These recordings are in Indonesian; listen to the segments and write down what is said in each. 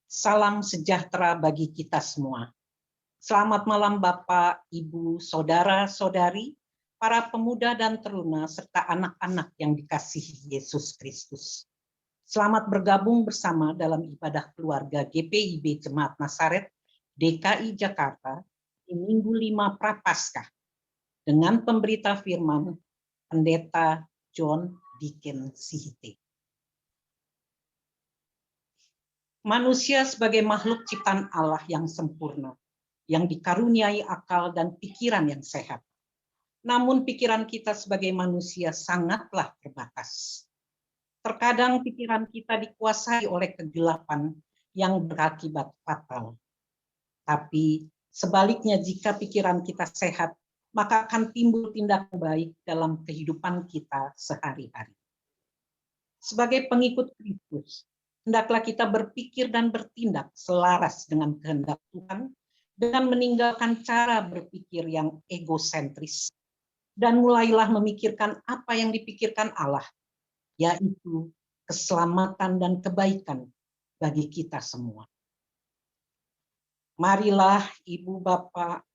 Salam sejahtera bagi kita semua. Selamat malam Bapak, Ibu, Saudara-saudari, para pemuda dan teruna, serta anak-anak yang dikasihi Yesus Kristus. Selamat bergabung bersama dalam ibadah keluarga GPIB Jemaat Nazaret DKI Jakarta di Minggu 5 Prapaskah dengan pemberita firman Pendeta John Diken Sihite. Manusia sebagai makhluk ciptaan Allah yang sempurna, yang dikaruniai akal dan pikiran yang sehat. Namun pikiran kita sebagai manusia sangatlah terbatas. Terkadang pikiran kita dikuasai oleh kegelapan yang berakibat fatal. Tapi sebaliknya jika pikiran kita sehat, maka akan timbul tindakan baik dalam kehidupan kita sehari-hari. Sebagai pengikut Kristus, hendaklah kita berpikir dan bertindak selaras dengan kehendak Tuhan, dengan meninggalkan cara berpikir yang egosentris, dan mulailah memikirkan apa yang dipikirkan Allah, yaitu keselamatan dan kebaikan bagi kita semua. Marilah Ibu Bapak,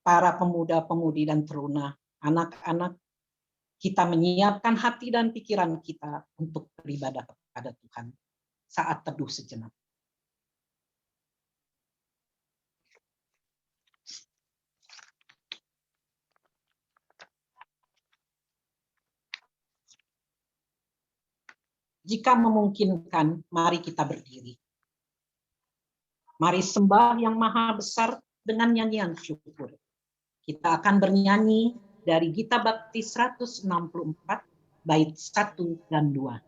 para pemuda-pemudi dan teruna, anak-anak, kita menyiapkan hati dan pikiran kita untuk beribadah kepada Tuhan saat teduh sejenak. Jika memungkinkan, mari kita berdiri. Mari sembah yang maha besar dengan nyanyian syukur. Kita akan bernyanyi dari Gita Bakti 164, bait 1 dan 2.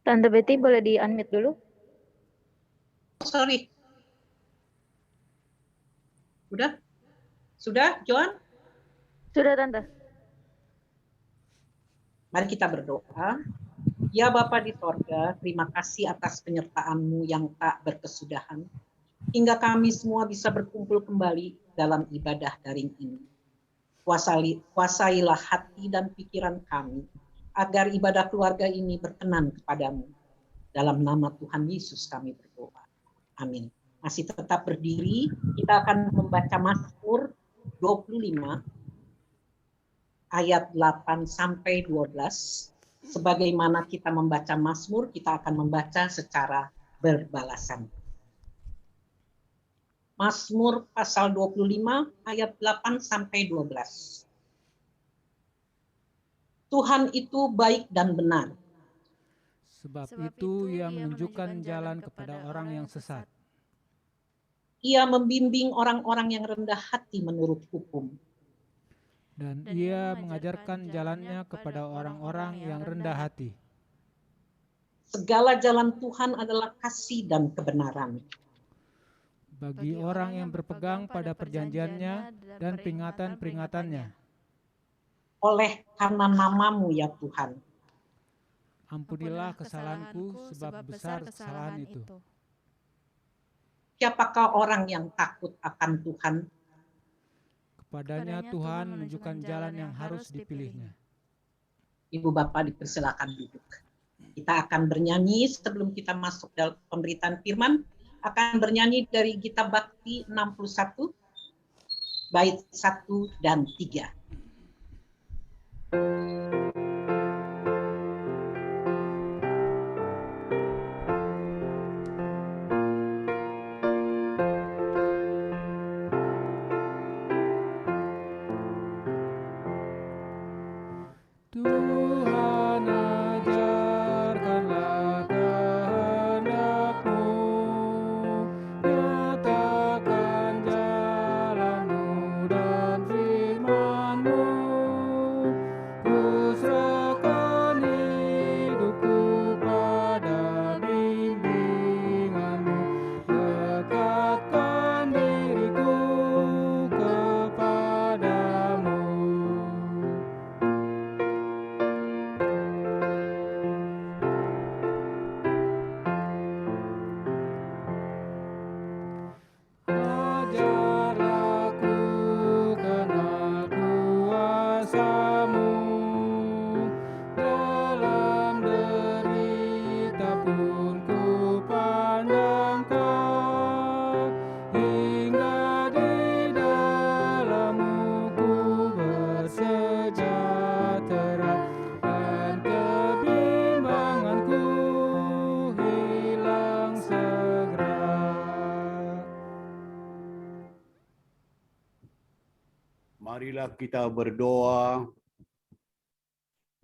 Tante Betty boleh di-unmute dulu? Sorry. Udah? Sudah, John? Sudah, Tante. Mari kita berdoa. Ya Bapa di sorga, terima kasih atas penyertaan-Mu yang tak berkesudahan, hingga kami semua bisa berkumpul kembali dalam ibadah daring ini. Kuasailah hati dan pikiran kami, agar ibadah keluarga ini berkenan kepadamu. Dalam nama Tuhan Yesus kami berdoa. Amin. Masih tetap berdiri, kita akan membaca Mazmur 25 ayat 8 sampai 12. Sebagaimana kita membaca Mazmur, kita akan membaca secara berbalasan. Mazmur pasal 25 ayat 8 sampai 12. Tuhan itu baik dan benar. Sebab itu ia menunjukkan jalan kepada orang yang sesat. Ia membimbing orang-orang yang rendah hati menurut hukum. Dan ia mengajarkan jalannya kepada orang-orang yang rendah hati. Segala jalan Tuhan adalah kasih dan kebenaran. Bagi orang yang berpegang pada perjanjiannya dan peringatan-peringatannya. Oleh karena namamu ya Tuhan. Ampunilah kesalahanku, sebab besar kesalahan itu. Siapakah orang yang takut akan Tuhan? Kepadanya Tuhan menunjukkan jalan yang harus dipilihnya. Ibu Bapak dipersilakan duduk. Kita akan bernyanyi sebelum kita masuk dalam pemberitaan firman. Akan bernyanyi dari Gita Bakti 61, bait 1 dan 3. Tuhan ajarkanlah kehendak-Mu, nyatakan jalan-Mu dan firman-Mu. Ku serahkan hidupku pada bimbingan-Mu, dekatkan diriku kepadamu. Ajar aku kenal kuasa-Mu, dalam derita pun ku pandang Kau, hingga di dalam-Mu ku bersejahtera, dan kebimbanganku hilang segera. Marilah kita berdoa,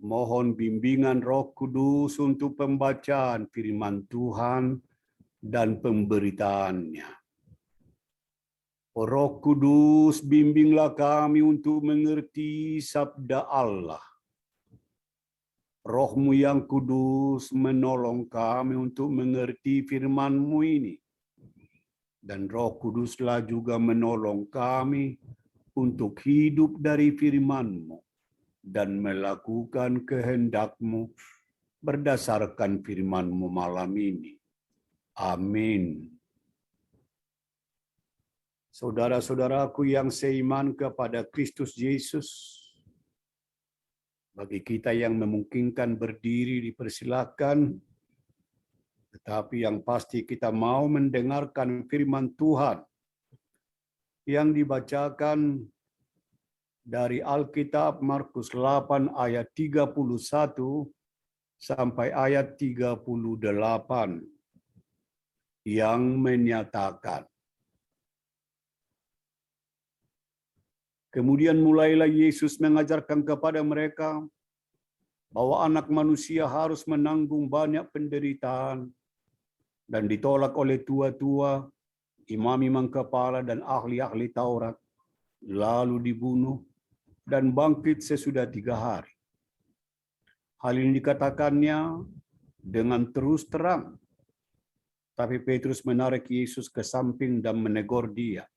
mohon bimbingan Roh Kudus untuk pembacaan firman Tuhan dan pemberitaannya. Roh Kudus, bimbinglah kami untuk mengerti sabda Allah. Roh-Mu yang kudus menolong kami untuk mengerti firman-Mu ini. Dan Roh Kuduslah juga menolong kami untuk hidup dari firman-Mu dan melakukan kehendak-Mu berdasarkan firman-Mu malam ini. Amin. Saudara-saudaraku yang seiman kepada Kristus Yesus, bagi kita yang memungkinkan berdiri dipersilakan, tetapi yang pasti kita mau mendengarkan firman Tuhan yang dibacakan dari Alkitab Markus 8 ayat 31 sampai ayat 38 yang menyatakan, kemudian mulailah Yesus mengajarkan kepada mereka bahwa anak manusia harus menanggung banyak penderitaan dan ditolak oleh tua-tua, imam-imam kepala dan ahli-ahli Taurat, lalu dibunuh dan bangkit sesudah 3 hari. Hal ini dikatakannya dengan terus terang. Tapi Petrus menarik Yesus ke samping dan menegur dia.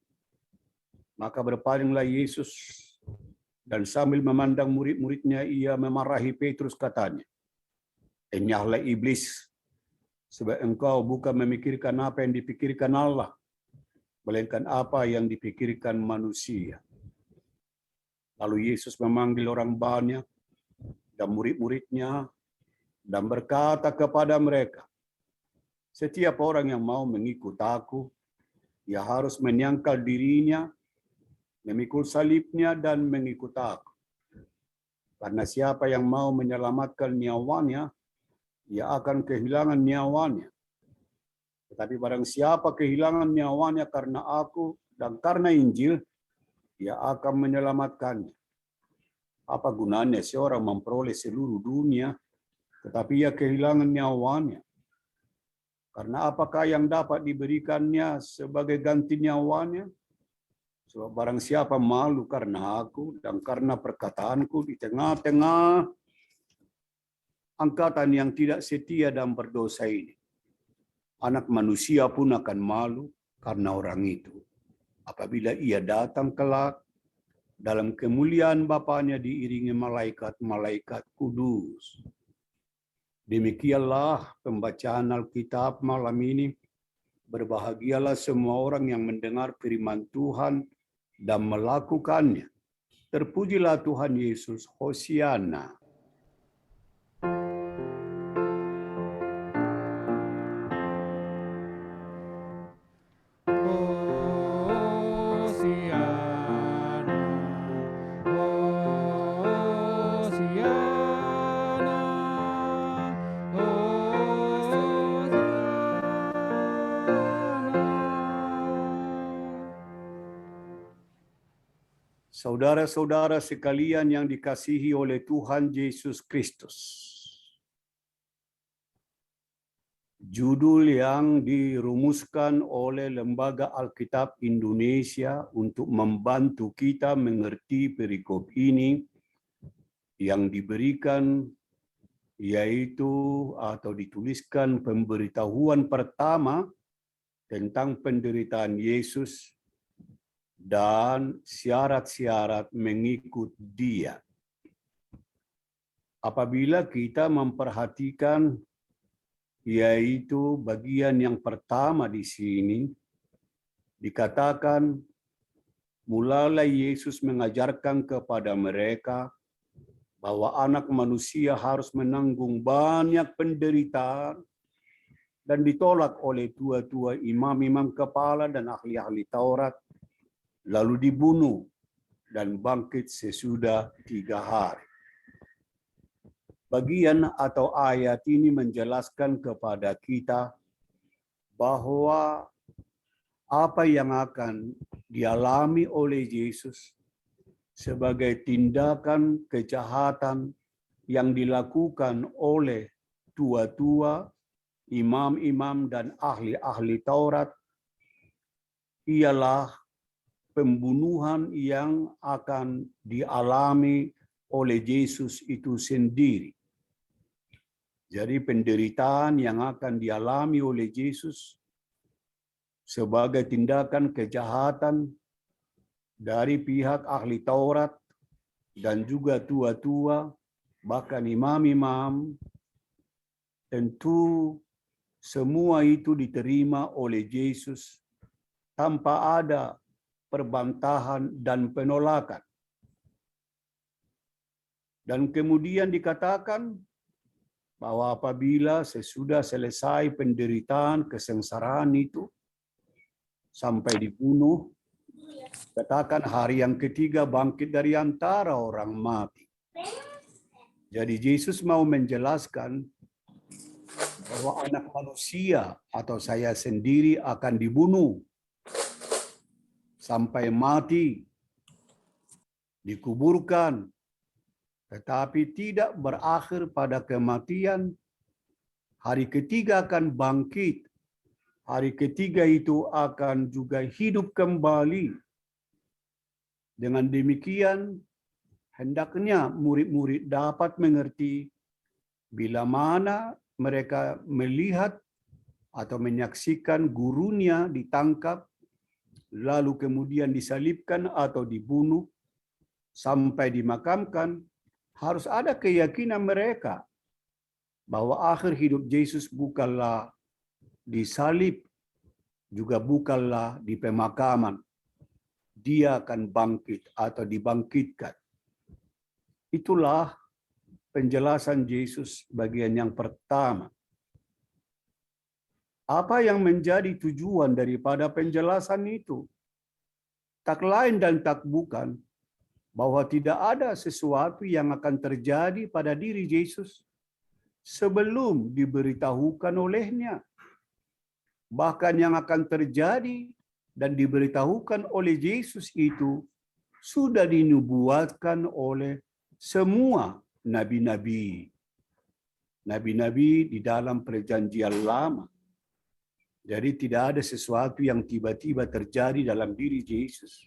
Maka berpalinglah Yesus dan sambil memandang murid-muridnya, ia memarahi Petrus, katanya, "Enyahlah iblis, sebab engkau bukan memikirkan apa yang dipikirkan Allah, melainkan apa yang dipikirkan manusia." Lalu Yesus memanggil orang banyak dan murid-muridnya dan berkata kepada mereka, setiap orang yang mau mengikut aku, ia harus menyangkal dirinya, memikul salibnya dan mengikut aku. Karena siapa yang mau menyelamatkan nyawanya, ia akan kehilangan nyawanya. Tetapi barang siapa kehilangan nyawanya karena aku dan karena Injil, ia akan menyelamatkannya. Apa gunanya seorang memperoleh seluruh dunia, tetapi ia kehilangan nyawanya? Karena apakah yang dapat diberikannya sebagai ganti nyawanya? Sebab barang siapa malu karena aku dan karena perkataanku di tengah-tengah angkatan yang tidak setia dan berdosa ini, Anak Manusia pun akan malu karena orang itu, apabila ia datang kelak dalam kemuliaan Bapanya diiringi malaikat-malaikat kudus. Demikianlah pembacaan Alkitab malam ini. Berbahagialah semua orang yang mendengar firman Tuhan dan melakukannya. Terpujilah Tuhan Yesus, Hosiana. Hosiana, Hosiana, Saudara-saudara sekalian yang dikasihi oleh Tuhan Yesus Kristus. Judul yang dirumuskan oleh Lembaga Alkitab Indonesia untuk membantu kita mengerti perikop ini yang diberikan yaitu atau dituliskan pemberitahuan pertama tentang penderitaan Yesus dan syarat-syarat mengikut Dia. Apabila kita memperhatikan yaitu bagian yang pertama di sini, dikatakan mulailah Yesus mengajarkan kepada mereka bahwa Anak Manusia harus menanggung banyak penderitaan dan ditolak oleh tua-tua imam-imam kepala dan ahli-ahli Taurat, lalu dibunuh dan bangkit sesudah 3 hari. Bagian atau ayat ini menjelaskan kepada kita bahwa apa yang akan dialami oleh Yesus sebagai tindakan kejahatan yang dilakukan oleh tua-tua, imam-imam dan ahli-ahli Taurat ialah pembunuhan yang akan dialami oleh Yesus itu sendiri. Jadi penderitaan yang akan dialami oleh Yesus sebagai tindakan kejahatan dari pihak ahli Taurat dan juga tua-tua, bahkan imam-imam, tentu semua itu diterima oleh Yesus tanpa ada perbantahan dan penolakan. Dan kemudian dikatakan bahwa apabila sesudah selesai penderitaan kesengsaraan itu sampai dibunuh, katakan hari yang ketiga bangkit dari antara orang mati. Jadi Yesus mau menjelaskan bahwa Anak Manusia atau saya sendiri akan dibunuh sampai mati, dikuburkan, tetapi tidak berakhir pada kematian. Hari ketiga akan bangkit. Hari ketiga itu akan juga hidup kembali. Dengan demikian, hendaknya murid-murid dapat mengerti bila mana mereka melihat atau menyaksikan gurunya ditangkap, lalu kemudian disalibkan atau dibunuh, sampai dimakamkan, harus ada keyakinan mereka bahwa akhir hidup Yesus bukanlah disalib, juga bukanlah di pemakaman. Dia akan bangkit atau dibangkitkan. Itulah penjelasan Yesus bagian yang pertama. Apa yang menjadi tujuan daripada penjelasan itu? Tak lain dan tak bukan bahwa tidak ada sesuatu yang akan terjadi pada diri Yesus sebelum diberitahukan olehnya. Bahkan yang akan terjadi dan diberitahukan oleh Yesus itu sudah dinubuatkan oleh semua nabi-nabi. Nabi-nabi di dalam perjanjian lama. Jadi tidak ada sesuatu yang tiba-tiba terjadi dalam diri Yesus.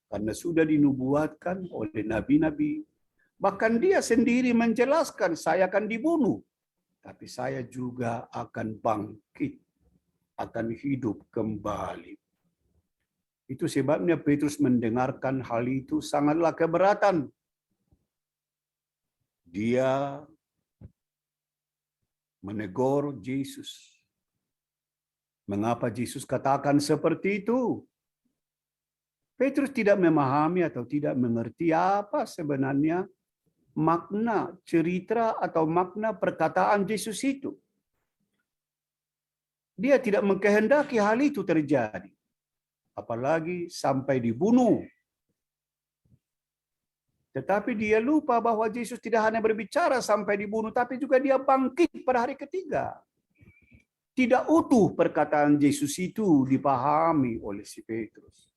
Karena sudah dinubuatkan oleh nabi-nabi. Bahkan dia sendiri menjelaskan, saya akan dibunuh. Tapi saya juga akan bangkit. Akan hidup kembali. Itu sebabnya Petrus mendengarkan hal itu sangatlah keberatan. Dia menegur Yesus. Mengapa Yesus katakan seperti itu? Petrus tidak memahami atau tidak mengerti apa sebenarnya makna cerita atau makna perkataan Yesus itu. Dia tidak mengkehendaki hal itu terjadi. Apalagi sampai dibunuh. Tetapi dia lupa bahwa Yesus tidak hanya berbicara sampai dibunuh, tapi juga dia bangkit pada hari ketiga. Tidak utuh perkataan Yesus itu dipahami oleh si Petrus.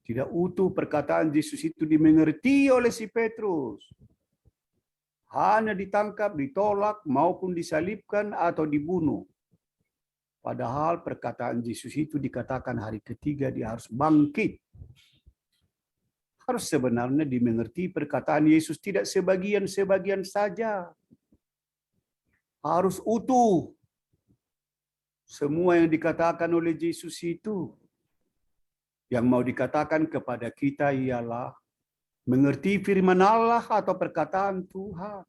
Tidak utuh perkataan Yesus itu dimengerti oleh si Petrus. Hanya ditangkap, ditolak, maupun disalibkan atau dibunuh. Padahal perkataan Yesus itu dikatakan hari ketiga dia harus bangkit. Harus sebenarnya dimengerti perkataan Yesus tidak sebagian-sebagian saja. Harus utuh. Semua yang dikatakan oleh Yesus itu. Yang mau dikatakan kepada kita ialah mengerti firman Allah atau perkataan Tuhan.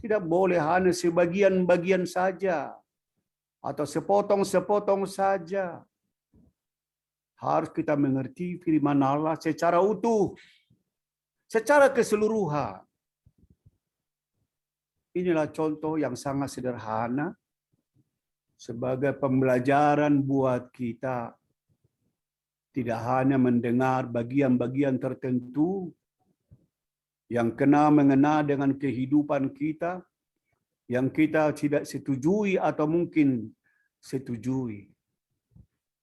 Tidak boleh hanya sebagian-bagian saja. Atau sepotong-sepotong saja. Harus kita mengerti firman Allah secara utuh. Secara keseluruhan. Inilah contoh yang sangat sederhana. Sebagai pembelajaran buat kita. Tidak hanya mendengar bagian-bagian tertentu. Yang mengena dengan kehidupan kita. Yang kita tidak setujui atau mungkin setujui.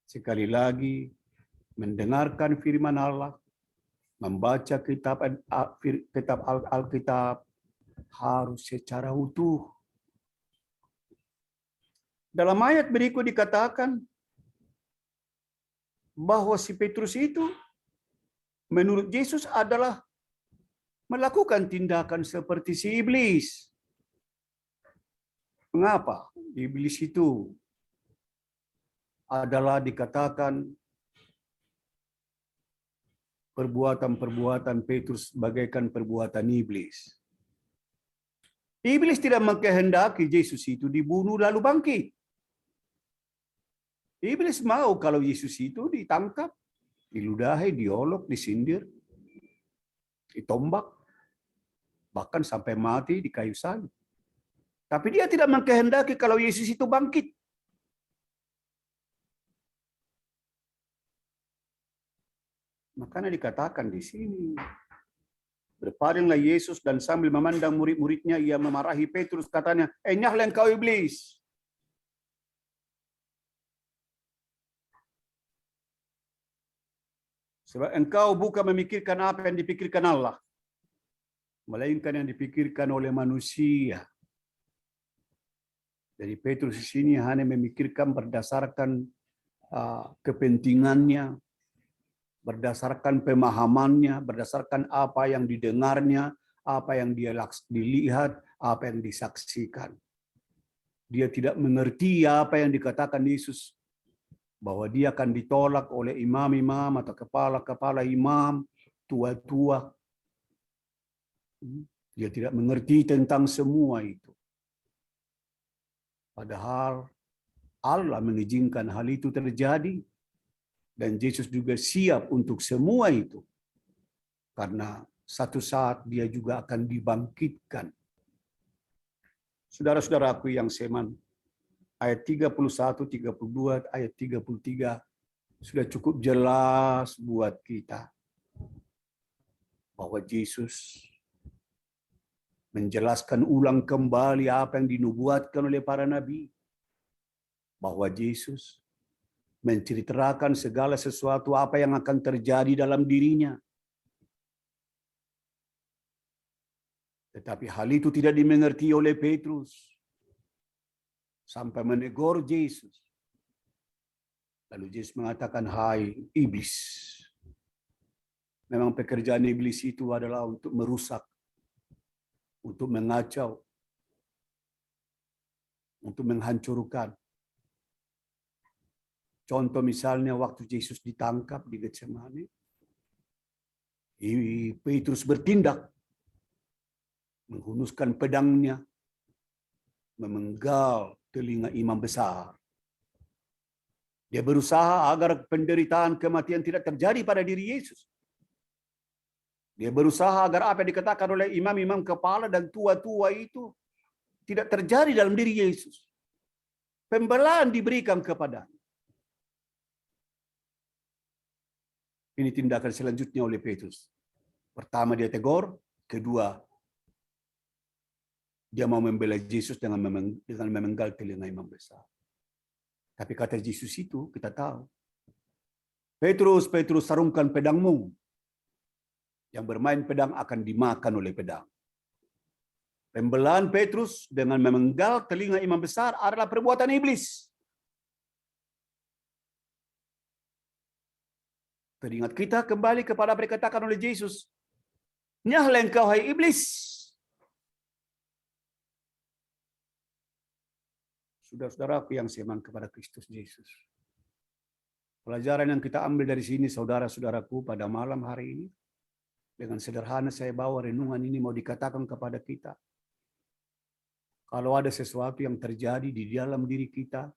Sekali lagi, mendengarkan firman Allah, membaca kitab Alkitab harus secara utuh. Dalam ayat berikut dikatakan bahwa si Petrus itu menurut Yesus adalah melakukan tindakan seperti si iblis. Mengapa? Iblis itu adalah dikatakan perbuatan-perbuatan Petrus bagaikan perbuatan iblis. Iblis tidak mengkehendaki Yesus itu dibunuh lalu bangkit. Iblis mau kalau Yesus itu ditangkap, diludahi, diolok, disindir, ditombak, bahkan sampai mati di kayu salib. Tapi dia tidak mengkehendaki kalau Yesus itu bangkit. Makanya dikatakan di sini. Berpalinglah Yesus dan sambil memandang murid-muridnya, ia memarahi Petrus, katanya, "Enyahlah engkau iblis. Sebab engkau bukan memikirkan apa yang dipikirkan Allah, melainkan yang dipikirkan oleh manusia." Jadi Petrus di sini hanya memikirkan berdasarkan kepentingannya, berdasarkan pemahamannya, berdasarkan apa yang didengarnya, apa yang dia dilihat, apa yang disaksikan. Dia tidak mengerti apa yang dikatakan Yesus, bahwa dia akan ditolak oleh imam-imam atau kepala-kepala imam, tua-tua. Dia tidak mengerti tentang semua itu. Padahal Allah mengizinkan hal itu terjadi. Dan Yesus juga siap untuk semua itu. Karena Satu saat dia juga akan dibangkitkan. Saudara-saudaraku yang seman, ayat 31, 32, ayat 33 sudah cukup jelas buat kita bahwa Yesus menjelaskan ulang kembali apa yang dinubuatkan oleh para nabi, bahwa Yesus menceritakan segala sesuatu apa yang akan terjadi dalam dirinya. Tetapi hal itu tidak dimengerti oleh Petrus sampai menegur Yesus. Lalu Yesus mengatakan, "Hai iblis." Memang pekerjaan iblis itu adalah untuk merusak, untuk mengacau, untuk menghancurkan. Contoh misalnya waktu Yesus ditangkap di Getsemani, Petrus bertindak, menghunuskan pedangnya, memenggal telinga imam besar. Dia berusaha agar penderitaan kematian tidak terjadi pada diri Yesus. Dia berusaha agar apa yang dikatakan oleh imam-imam kepala dan tua-tua itu tidak terjadi dalam diri Yesus. Pembelaan diberikan kepadanya. Ini tindakan selanjutnya oleh Petrus. Pertama dia tegur, kedua dia mau membela Yesus dengan memenggal telinga imam besar. Tapi kata Yesus itu kita tahu, Petrus, Petrus, sarungkan pedangmu. Yang bermain pedang akan dimakan oleh pedang. Pembelaan Petrus dengan memenggal telinga imam besar adalah perbuatan iblis. Teringat kita kembali kepada apa yang dikatakan oleh Yesus. Nyahlah engkau hai iblis. Saudara-saudaraku yang seiman kepada Kristus Yesus. Pelajaran yang kita ambil dari sini, saudara-saudaraku, pada malam hari ini, dengan sederhana saya bawa renungan ini mau dikatakan kepada kita. Kalau ada sesuatu yang terjadi di dalam diri kita,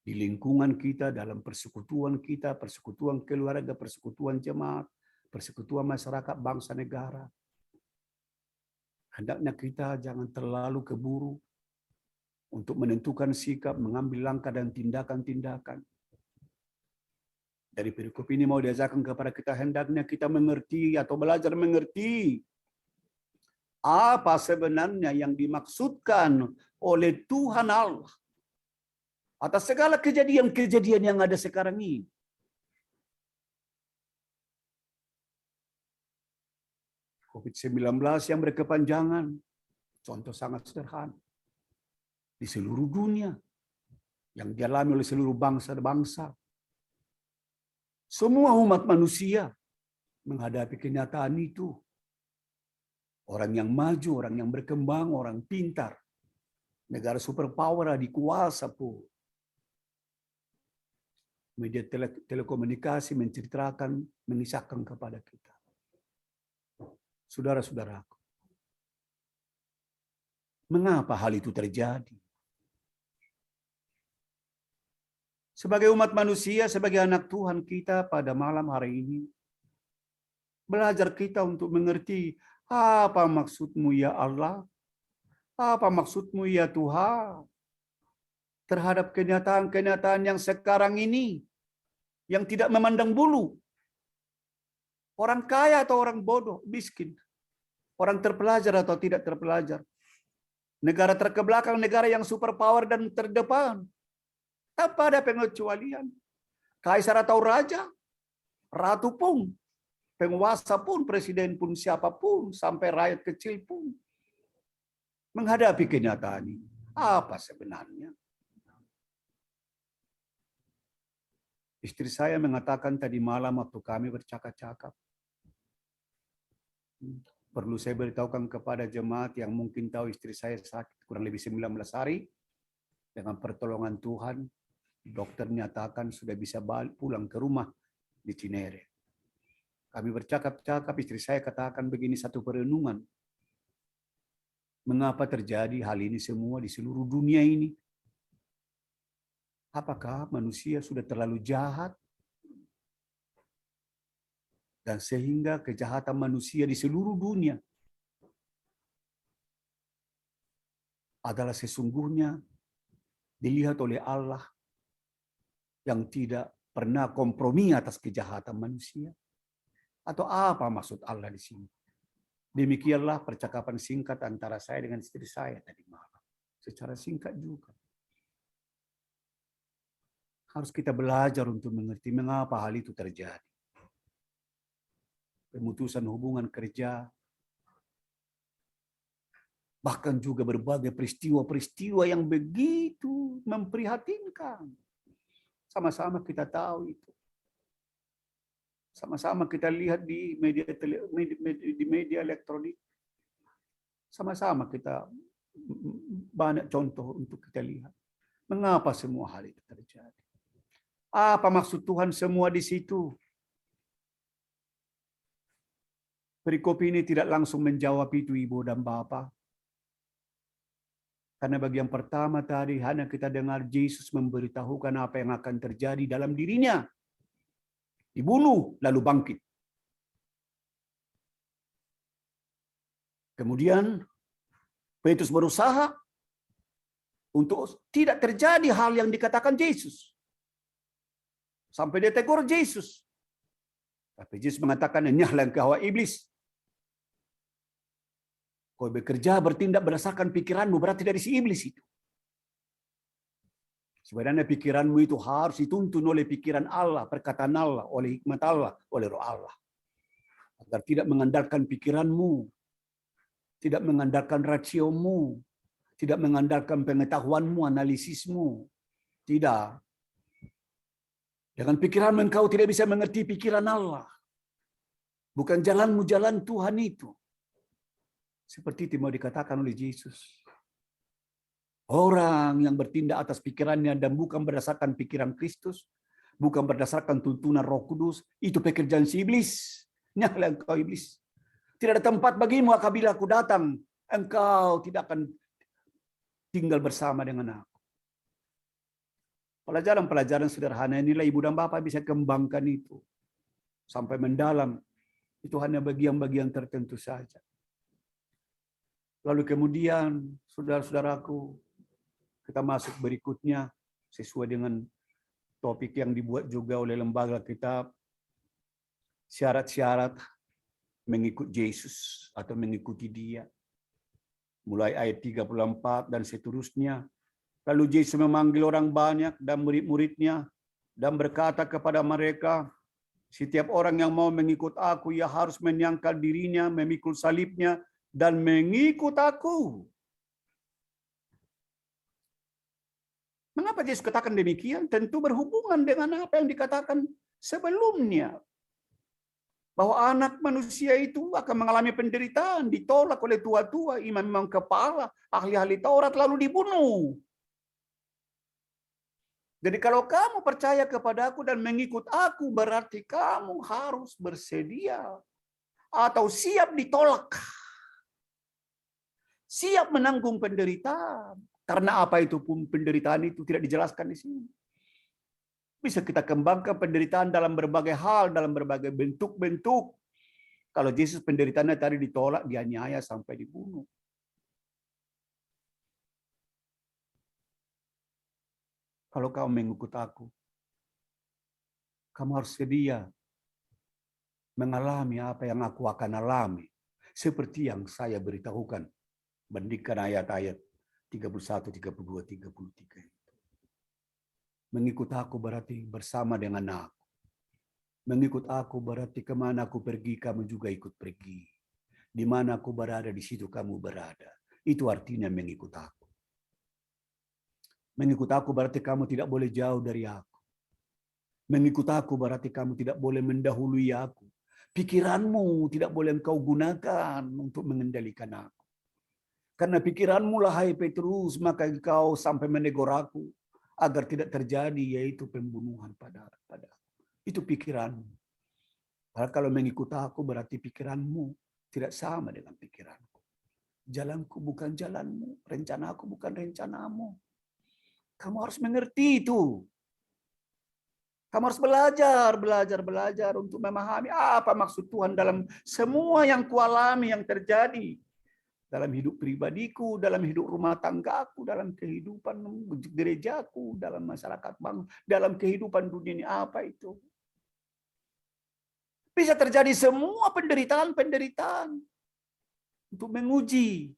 di lingkungan kita, dalam persekutuan kita, persekutuan keluarga, persekutuan jemaat, persekutuan masyarakat, bangsa, negara, hendaknya kita jangan terlalu keburu untuk menentukan sikap, mengambil langkah dan tindakan-tindakan. Dari perikop ini mau diajarkan kepada kita, hendaknya kita mengerti atau belajar mengerti apa sebenarnya yang dimaksudkan oleh Tuhan Allah atas segala kejadian-kejadian yang ada sekarang ini. COVID-19 yang berkepanjangan, contoh sangat sederhana. Di seluruh dunia, yang dialami oleh seluruh bangsa-bangsa. Semua umat manusia menghadapi kenyataan itu. Orang yang maju, orang yang berkembang, orang pintar. Negara superpower dikuasa pun. Media telekomunikasi menceritakan, mengisahkan kepada kita. Saudara-saudaraku, mengapa hal itu terjadi? Sebagai umat manusia, sebagai anak Tuhan kita pada malam hari ini, belajar kita untuk mengerti apa maksudmu ya Allah, apa maksudmu ya Tuhan, terhadap kenyataan-kenyataan yang sekarang ini, yang tidak memandang bulu. Orang kaya atau orang bodoh, miskin. Orang terpelajar atau tidak terpelajar. Negara terkebelakang, negara yang superpower dan terdepan. Tanpa ada pengecualian. Kaisar atau raja, ratu pun, penguasa pun, presiden pun, siapapun, sampai rakyat kecil pun. Menghadapi kenyataan ini. Apa sebenarnya? Istri saya mengatakan tadi malam waktu kami bercakap-cakap. Perlu saya beritahukan kepada jemaat yang mungkin tahu istri saya sakit kurang lebih 19 hari. Dengan pertolongan Tuhan, dokter nyatakan sudah bisa pulang ke rumah di Cinere. Kami bercakap-cakap, istri saya katakan begini satu perenungan. Mengapa terjadi hal ini semua di seluruh dunia ini? Apakah manusia sudah terlalu jahat? Dan sehingga kejahatan manusia di seluruh dunia adalah sesungguhnya dilihat oleh Allah yang tidak pernah kompromi atas kejahatan manusia. Atau apa maksud Allah di sini? Demikianlah percakapan singkat antara saya dengan istri saya tadi malam. Secara singkat juga. Harus kita belajar untuk mengerti mengapa hal itu terjadi. Pemutusan hubungan kerja, bahkan juga berbagai peristiwa-peristiwa yang begitu memprihatinkan. Sama-sama kita tahu itu. Sama-sama kita lihat di media elektronik. Sama-sama kita banyak contoh untuk kita lihat. Mengapa semua hal itu terjadi? Apa maksud Tuhan semua di situ? Perikop ini tidak langsung menjawab itu Ibu dan Bapak. Karena bagian pertama tadi hanya kita dengar Yesus memberitahukan apa yang akan terjadi dalam dirinya. Dibunuh, lalu bangkit. Kemudian Petrus berusaha untuk tidak terjadi hal yang dikatakan Yesus. Sampai dia tegur Yesus. Tapi Yesus mengatakan, "Nyahlah engkau iblis. Kau bekerja bertindak berdasarkan pikiranmu, berarti dari si iblis itu. Sebenarnya pikiranmu itu harus dituntun oleh pikiran Allah, perkataan Allah, oleh hikmat Allah, oleh roh Allah. Agar tidak mengandalkan pikiranmu, tidak mengandalkan rasiomu, tidak mengandalkan pengetahuanmu, analisismu. Tidak. Dengan pikiranmu engkau tidak bisa mengerti pikiran Allah. Bukan jalanmu jalan Tuhan itu. Seperti itu mau dikatakan oleh Yesus. Orang yang bertindak atas pikirannya dan bukan berdasarkan pikiran Kristus, bukan berdasarkan tuntunan Roh Kudus, itu pekerjaan si iblis. Nyahlah engkau iblis. Tidak ada tempat bagimu apabila aku datang. Engkau tidak akan tinggal bersama dengan aku. Pelajaran-pelajaran sederhana inilah Ibu dan Bapak bisa kembangkan itu. Sampai mendalam. Itu hanya bagian-bagian tertentu saja. Lalu kemudian, saudara-saudaraku, kita masuk berikutnya sesuai dengan topik yang dibuat juga oleh lembaga kitab, syarat-syarat mengikut Yesus atau mengikuti Dia. Mulai ayat 34 dan seterusnya. Lalu Yesus memanggil orang banyak dan murid-muridnya dan berkata kepada mereka, "Setiap orang yang mau mengikut aku, ia harus menyangkal dirinya, memikul salibnya, dan mengikut aku." Mengapa Yesus katakan demikian? Tentu berhubungan dengan apa yang dikatakan sebelumnya. Bahwa anak manusia itu akan mengalami penderitaan, ditolak oleh tua-tua, imam-imam kepala, ahli-ahli Taurat, lalu dibunuh. Jadi kalau kamu percaya kepada aku dan mengikut aku, berarti kamu harus bersedia atau siap ditolak. Siap menanggung penderitaan. Karena apa itu pun penderitaan itu tidak dijelaskan di sini. Bisa kita kembangkan penderitaan dalam berbagai hal, dalam berbagai bentuk-bentuk. Kalau Yesus penderitaannya tadi ditolak, dianiaya sampai dibunuh. Kalau kamu mengikut aku, kamu harus sedia mengalami apa yang aku akan alami. Seperti yang saya beritahukan. Bandingkan ayat-ayat 31, 32, 33. Mengikut aku berarti bersama dengan aku. Mengikut aku berarti kemana aku pergi, kamu juga ikut pergi. Di mana aku berada, di situ kamu berada. Itu artinya mengikut aku. Mengikut aku berarti kamu tidak boleh jauh dari aku. Mengikut aku berarti kamu tidak boleh mendahului aku. Pikiranmu tidak boleh engkau gunakan untuk mengendalikan aku. Karena pikiranmu lah, hai Petrus, maka engkau sampai menegur aku agar tidak terjadi, yaitu pembunuhan pada aku. Itu pikiranmu. Kalau mengikut aku berarti pikiranmu tidak sama dengan pikiranku. Jalanku bukan jalanmu, rencanaku bukan rencanamu. Kamu harus mengerti itu. Kamu harus belajar untuk memahami apa maksud Tuhan dalam semua yang kualami yang terjadi. Dalam hidup pribadiku, dalam hidup rumah tanggaku, dalam kehidupan gerejaku, dalam masyarakat bangsa, dalam kehidupan dunia ini, apa itu? Bisa terjadi semua penderitaan-penderitaan untuk menguji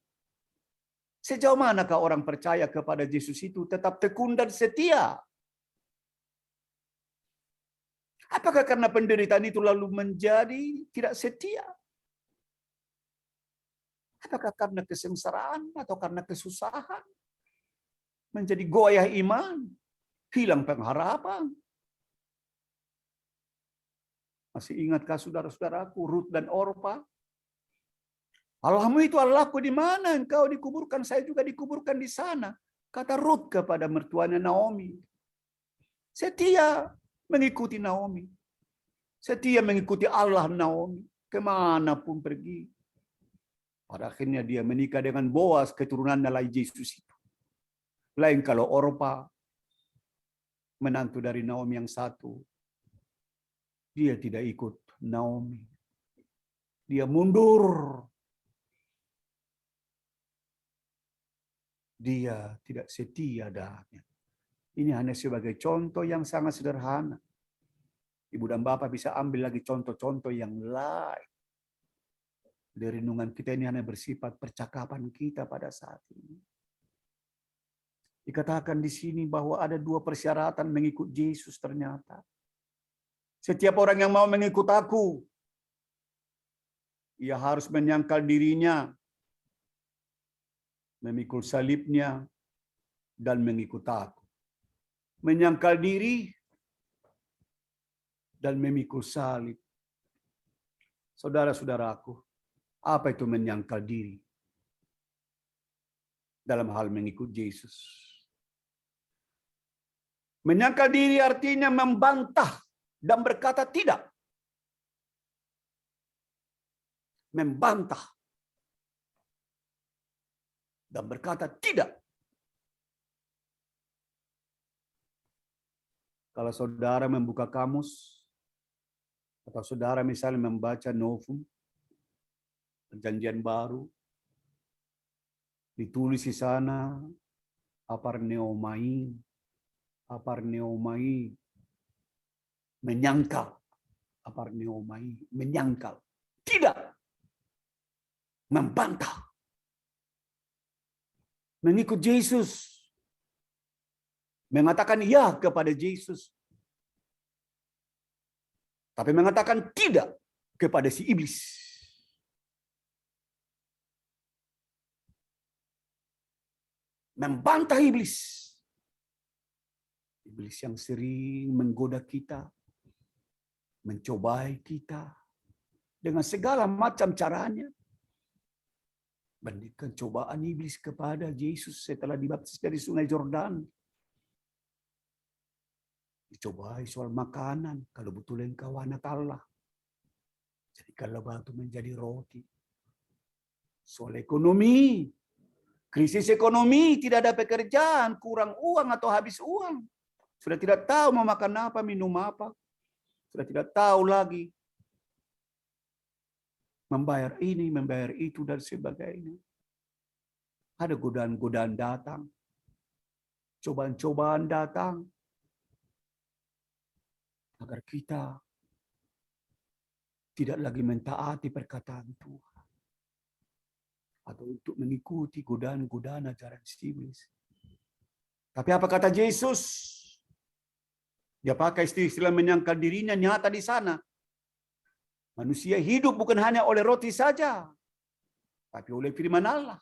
sejauh manakah orang percaya kepada Yesus itu tetap tekun dan setia. Apakah karena penderitaan itu lalu menjadi tidak setia? Apakah karena kesengsaraan atau karena kesusahan menjadi goyah iman, hilang pengharapan? Masih ingatkah saudara-saudaraku Rut dan Orpa? Allahmu itu Allahku, di mana engkau dikuburkan, saya juga dikuburkan di sana. Kata Rut kepada mertuanya Naomi. Setia mengikuti Naomi. Setia mengikuti Allah Naomi. Kemanapun pergi. Pada akhirnya dia menikah dengan Boas, keturunan dari Yesus itu. Lain kalau Orpa, menantu dari Naomi yang satu, dia tidak ikut Naomi. Dia mundur. Dia tidak setia adanya. Ini hanya sebagai contoh yang sangat sederhana. Ibu dan Bapak bisa ambil lagi contoh-contoh yang lain. Dari renungan kita ini hanya bersifat percakapan kita pada saat ini. Dikatakan di sini bahwa ada 2 persyaratan mengikut Yesus ternyata. Setiap orang yang mau mengikut aku, ia harus menyangkal dirinya, memikul salibnya, dan mengikut aku. Menyangkal diri dan memikul salib. Saudara-saudaraku, apa itu menyangkal diri dalam hal mengikut Yesus? Menyangkal diri artinya membantah dan berkata tidak. Membantah dan berkata tidak. Kalau saudara membuka kamus, atau saudara misalnya membaca Novum, Perjanjian Baru, ditulis di sana aparneomai, menyangkal, aparneomai, menyangkal, tidak, membantah. Mengikut Yesus, mengatakan ya kepada Yesus, tapi mengatakan tidak kepada si iblis. Membantah iblis. Iblis yang sering menggoda kita, mencobai kita dengan segala macam caranya. Bandingkan cobaan iblis kepada Yesus setelah dibaptis dari Sungai Yordan. Dicobai soal makanan, kalau betul engkau anak Allah, jadikanlah batu menjadi roti. Soal ekonomi, krisis ekonomi, tidak ada pekerjaan, kurang uang atau habis uang. Sudah tidak tahu mau makan apa, minum apa. Sudah tidak tahu lagi membayar ini, membayar itu, dan sebagainya. Ada godaan-godaan datang. Cobaan-cobaan datang. Agar kita tidak lagi mentaati perkataan Tuhan. Atau untuk mengikuti godaan-godaan ajaran iblis. Tapi apa kata Yesus? Dia pakai istilah menyangkal dirinya nyata di sana. Manusia hidup bukan hanya oleh roti saja, tapi oleh firman Allah.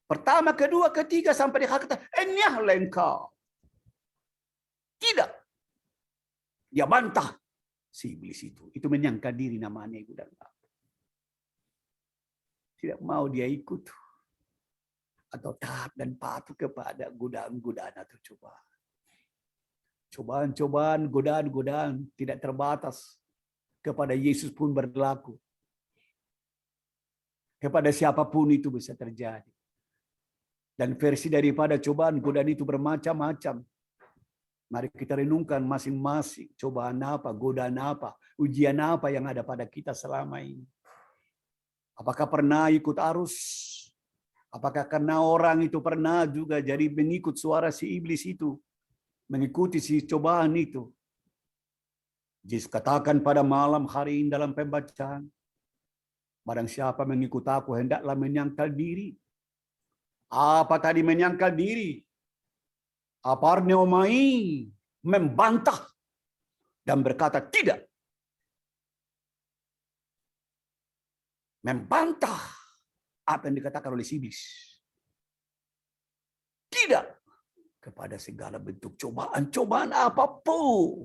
Pertama, kedua, ketiga, sampai dia kata, enyahlah engkau. Tidak. Dia bantah si iblis itu. Itu menyangkal diri namanya, Ibu dan Bapak. Tidak mau dia ikut atau taat dan patuh kepada godaan-godaan atau cobaan. Cobaan-cobaan, godaan-godaan tidak terbatas. Kepada Yesus pun berlaku. Kepada siapapun itu bisa terjadi. Dan versi daripada cobaan godaan itu bermacam-macam. Mari kita renungkan masing-masing cobaan apa, godaan apa, ujian apa yang ada pada kita selama ini. Apakah pernah ikut arus? Apakah karena orang itu pernah juga jadi mengikut suara si iblis itu, mengikuti si cobaan itu? Yesus katakan pada malam hari ini dalam pembacaan, barang siapa mengikut aku hendaklah menyangkal diri. Apa tadi menyangkal diri? Aparneomai, membantah dan berkata tidak. Membantah apa yang dikatakan oleh si iblis. Tidak kepada segala bentuk cobaan apapun.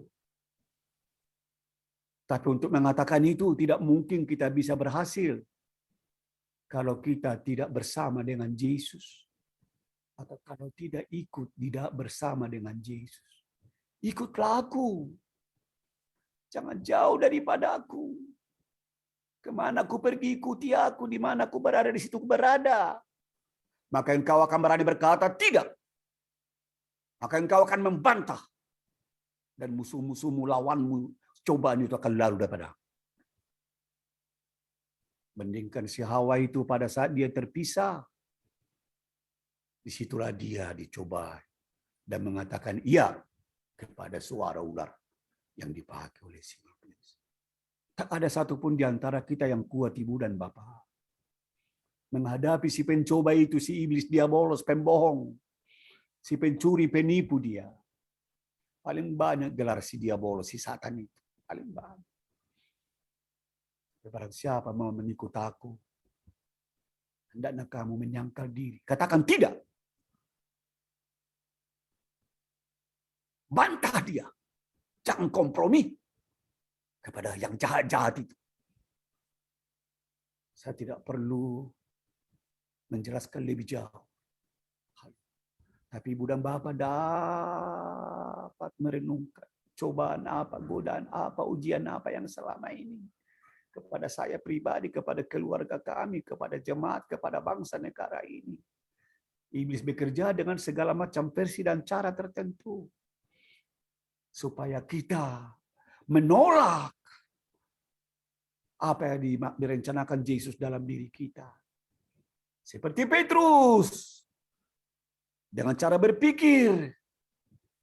Tapi untuk mengatakan itu tidak mungkin kita bisa berhasil kalau kita tidak bersama dengan Yesus. Atau kalau tidak bersama dengan Yesus. Ikutlah aku. Jangan jauh daripada aku. Kemana aku pergi, ikuti aku. Di mana aku berada, di situ aku berada. Maka engkau akan berani berkata, tidak. Maka engkau akan membantah. Dan musuh-musuhmu, lawanmu, cobaan itu akan lalu daripada. Bandingkan si Hawa itu pada saat dia terpisah. Disitulah dia dicoba dan mengatakan iya kepada suara ular yang dipakai oleh si iblis. Tak ada satupun di antara kita yang kuat, Ibu dan Bapak, menghadapi si pencoba itu, si iblis, diabolos, pembohong, si pencuri, penipu dia. Paling banyak gelar si diabolos, si Satan itu. Paling banyak. Barang siapa mau mengikut aku, hendaknya kamu menyangkal diri. Katakan tidak. Bantah dia. Jangan kompromi kepada yang jahat-jahat itu. Saya tidak perlu menjelaskan lebih jauh. Tapi Ibu dan Bapak dapat merenungkan cobaan apa, godaan apa, ujian apa yang selama ini kepada saya pribadi, kepada keluarga kami, kepada jemaat, kepada bangsa negara ini. Iblis bekerja dengan segala macam versi dan cara tertentu supaya kita menolak apa yang direncanakan Yesus dalam diri kita. Seperti Petrus, dengan cara berpikir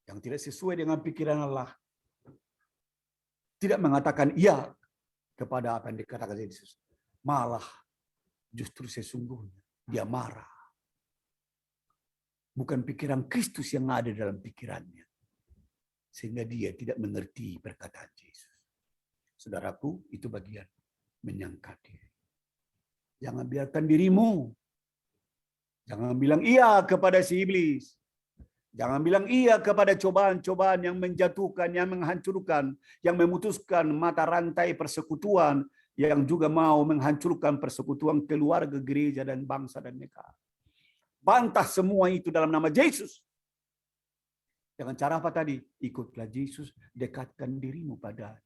yang tidak sesuai dengan pikiran Allah. Tidak mengatakan iya kepada apa yang dikatakan Yesus. Malah justru sesungguhnya dia marah. Bukan pikiran Kristus yang ada dalam pikirannya. Sehingga dia tidak mengerti perkataan Yesus. Saudaraku, itu bagian menyangkal diri. Jangan biarkan dirimu. Jangan bilang iya kepada si iblis. Jangan bilang iya kepada cobaan-cobaan yang menjatuhkan, yang menghancurkan, yang memutuskan mata rantai persekutuan, yang juga mau menghancurkan persekutuan keluarga, gereja, dan bangsa dan negara. Bantah semua itu dalam nama Yesus. Dengan cara apa tadi? Ikutlah Yesus, dekatkan dirimu pada.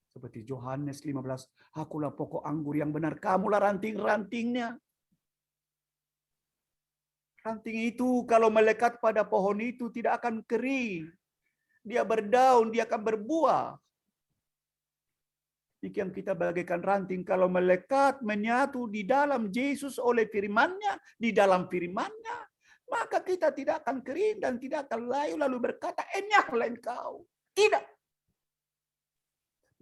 Seperti Yohanes 15, akulah pokok anggur yang benar, kamulah ranting-rantingnya. Ranting itu kalau melekat pada pohon itu tidak akan kering. Dia berdaun, dia akan berbuah. Yang kita bagaikan ranting kalau melekat, menyatu di dalam Yesus oleh firman-Nya, di dalam firman-Nya, maka kita tidak akan kering dan tidak akan lalu berkata, enyahlah engkau. Tidak.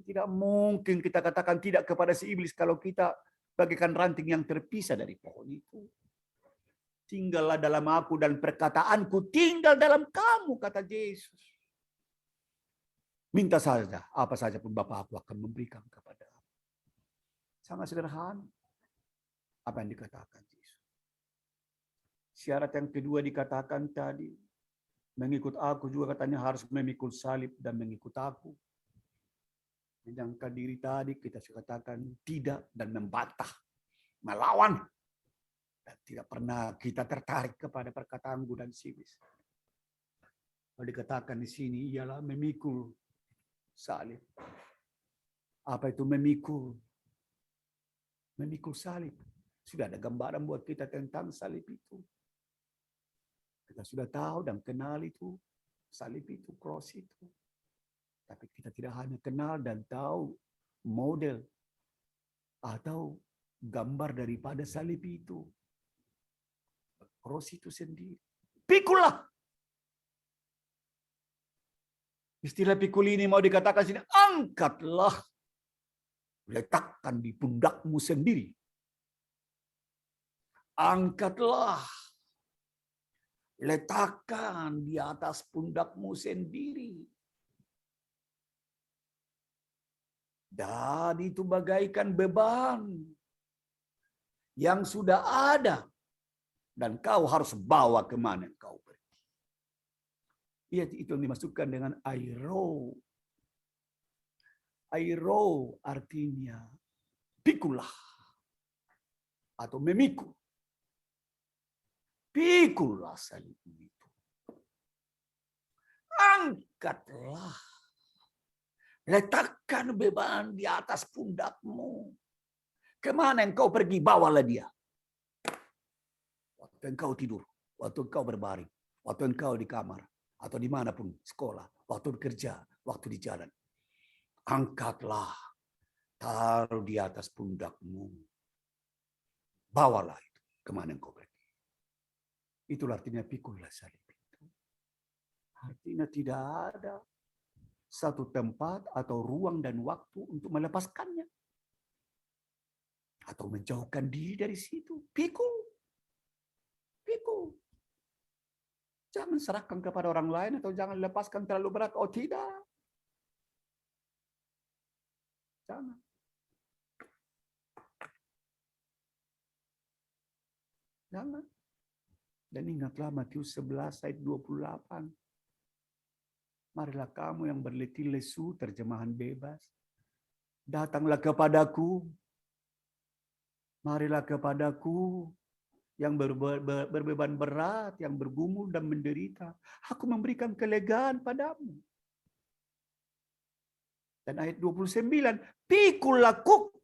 Tidak mungkin kita katakan tidak kepada si iblis kalau kita bagaikan ranting yang terpisah dari pohon itu. Tinggallah dalam aku dan perkataanku tinggal dalam kamu, kata Yesus. Minta saja, apa saja pun Bapa aku akan memberikan kepada. Sangat sederhana apa yang dikatakan Yesus. Syarat yang kedua dikatakan tadi, mengikut aku juga katanya harus memikul salib dan mengikut aku. Menyangkal diri tadi kita katakan tidak dan membantah, melawan. Dan tidak pernah kita tertarik kepada perkataan godaan iblis. Kalau dikatakan di sini ialah memikul salib. Apa itu memikul? Memikul salib. Sudah ada gambaran buat kita tentang salib itu. Kita sudah tahu dan kenal itu. salib itu, cross itu. Tapi kita tidak hanya kenal dan tahu model atau gambar daripada salib itu. Cross itu sendiri. Pikulah. Istilah pikul ini mau dikatakan sini, angkatlah. Letakkan di pundakmu sendiri. Angkatlah. Letakkan di atas pundakmu sendiri. Dan itu bagaikan beban yang sudah ada. Dan kau harus bawa kemana kau pergi. Itu yang dimasukkan dengan airo. Airo artinya pikulah. Atau memikul. Pikulah salib itu. Angkatlah. Letakkan beban di atas pundakmu. Kemana engkau pergi, bawalah dia. Waktu engkau tidur, waktu engkau berbaring, waktu engkau di kamar, atau dimanapun, sekolah, waktu bekerja, waktu di jalan. Angkatlah, taruh di atas pundakmu. Bawalah itu, kemana engkau pergi. Itulah artinya pikullah salib itu. Artinya tidak ada satu tempat atau ruang dan waktu untuk melepaskannya. Atau menjauhkan diri dari situ. Pikul. Pikul. Jangan serahkan kepada orang lain atau jangan lepaskan terlalu berat. Oh tidak. Jangan. Jangan. Dan ingatlah Matius 11 ayat 28. Marilah kamu yang berletih lesu, terjemahan bebas. Datanglah kepadaku. Marilah kepadaku yang berbeban berat, yang bergumul dan menderita. Aku memberikan kelegaan padamu. Dan ayat 29, pikulah kuk.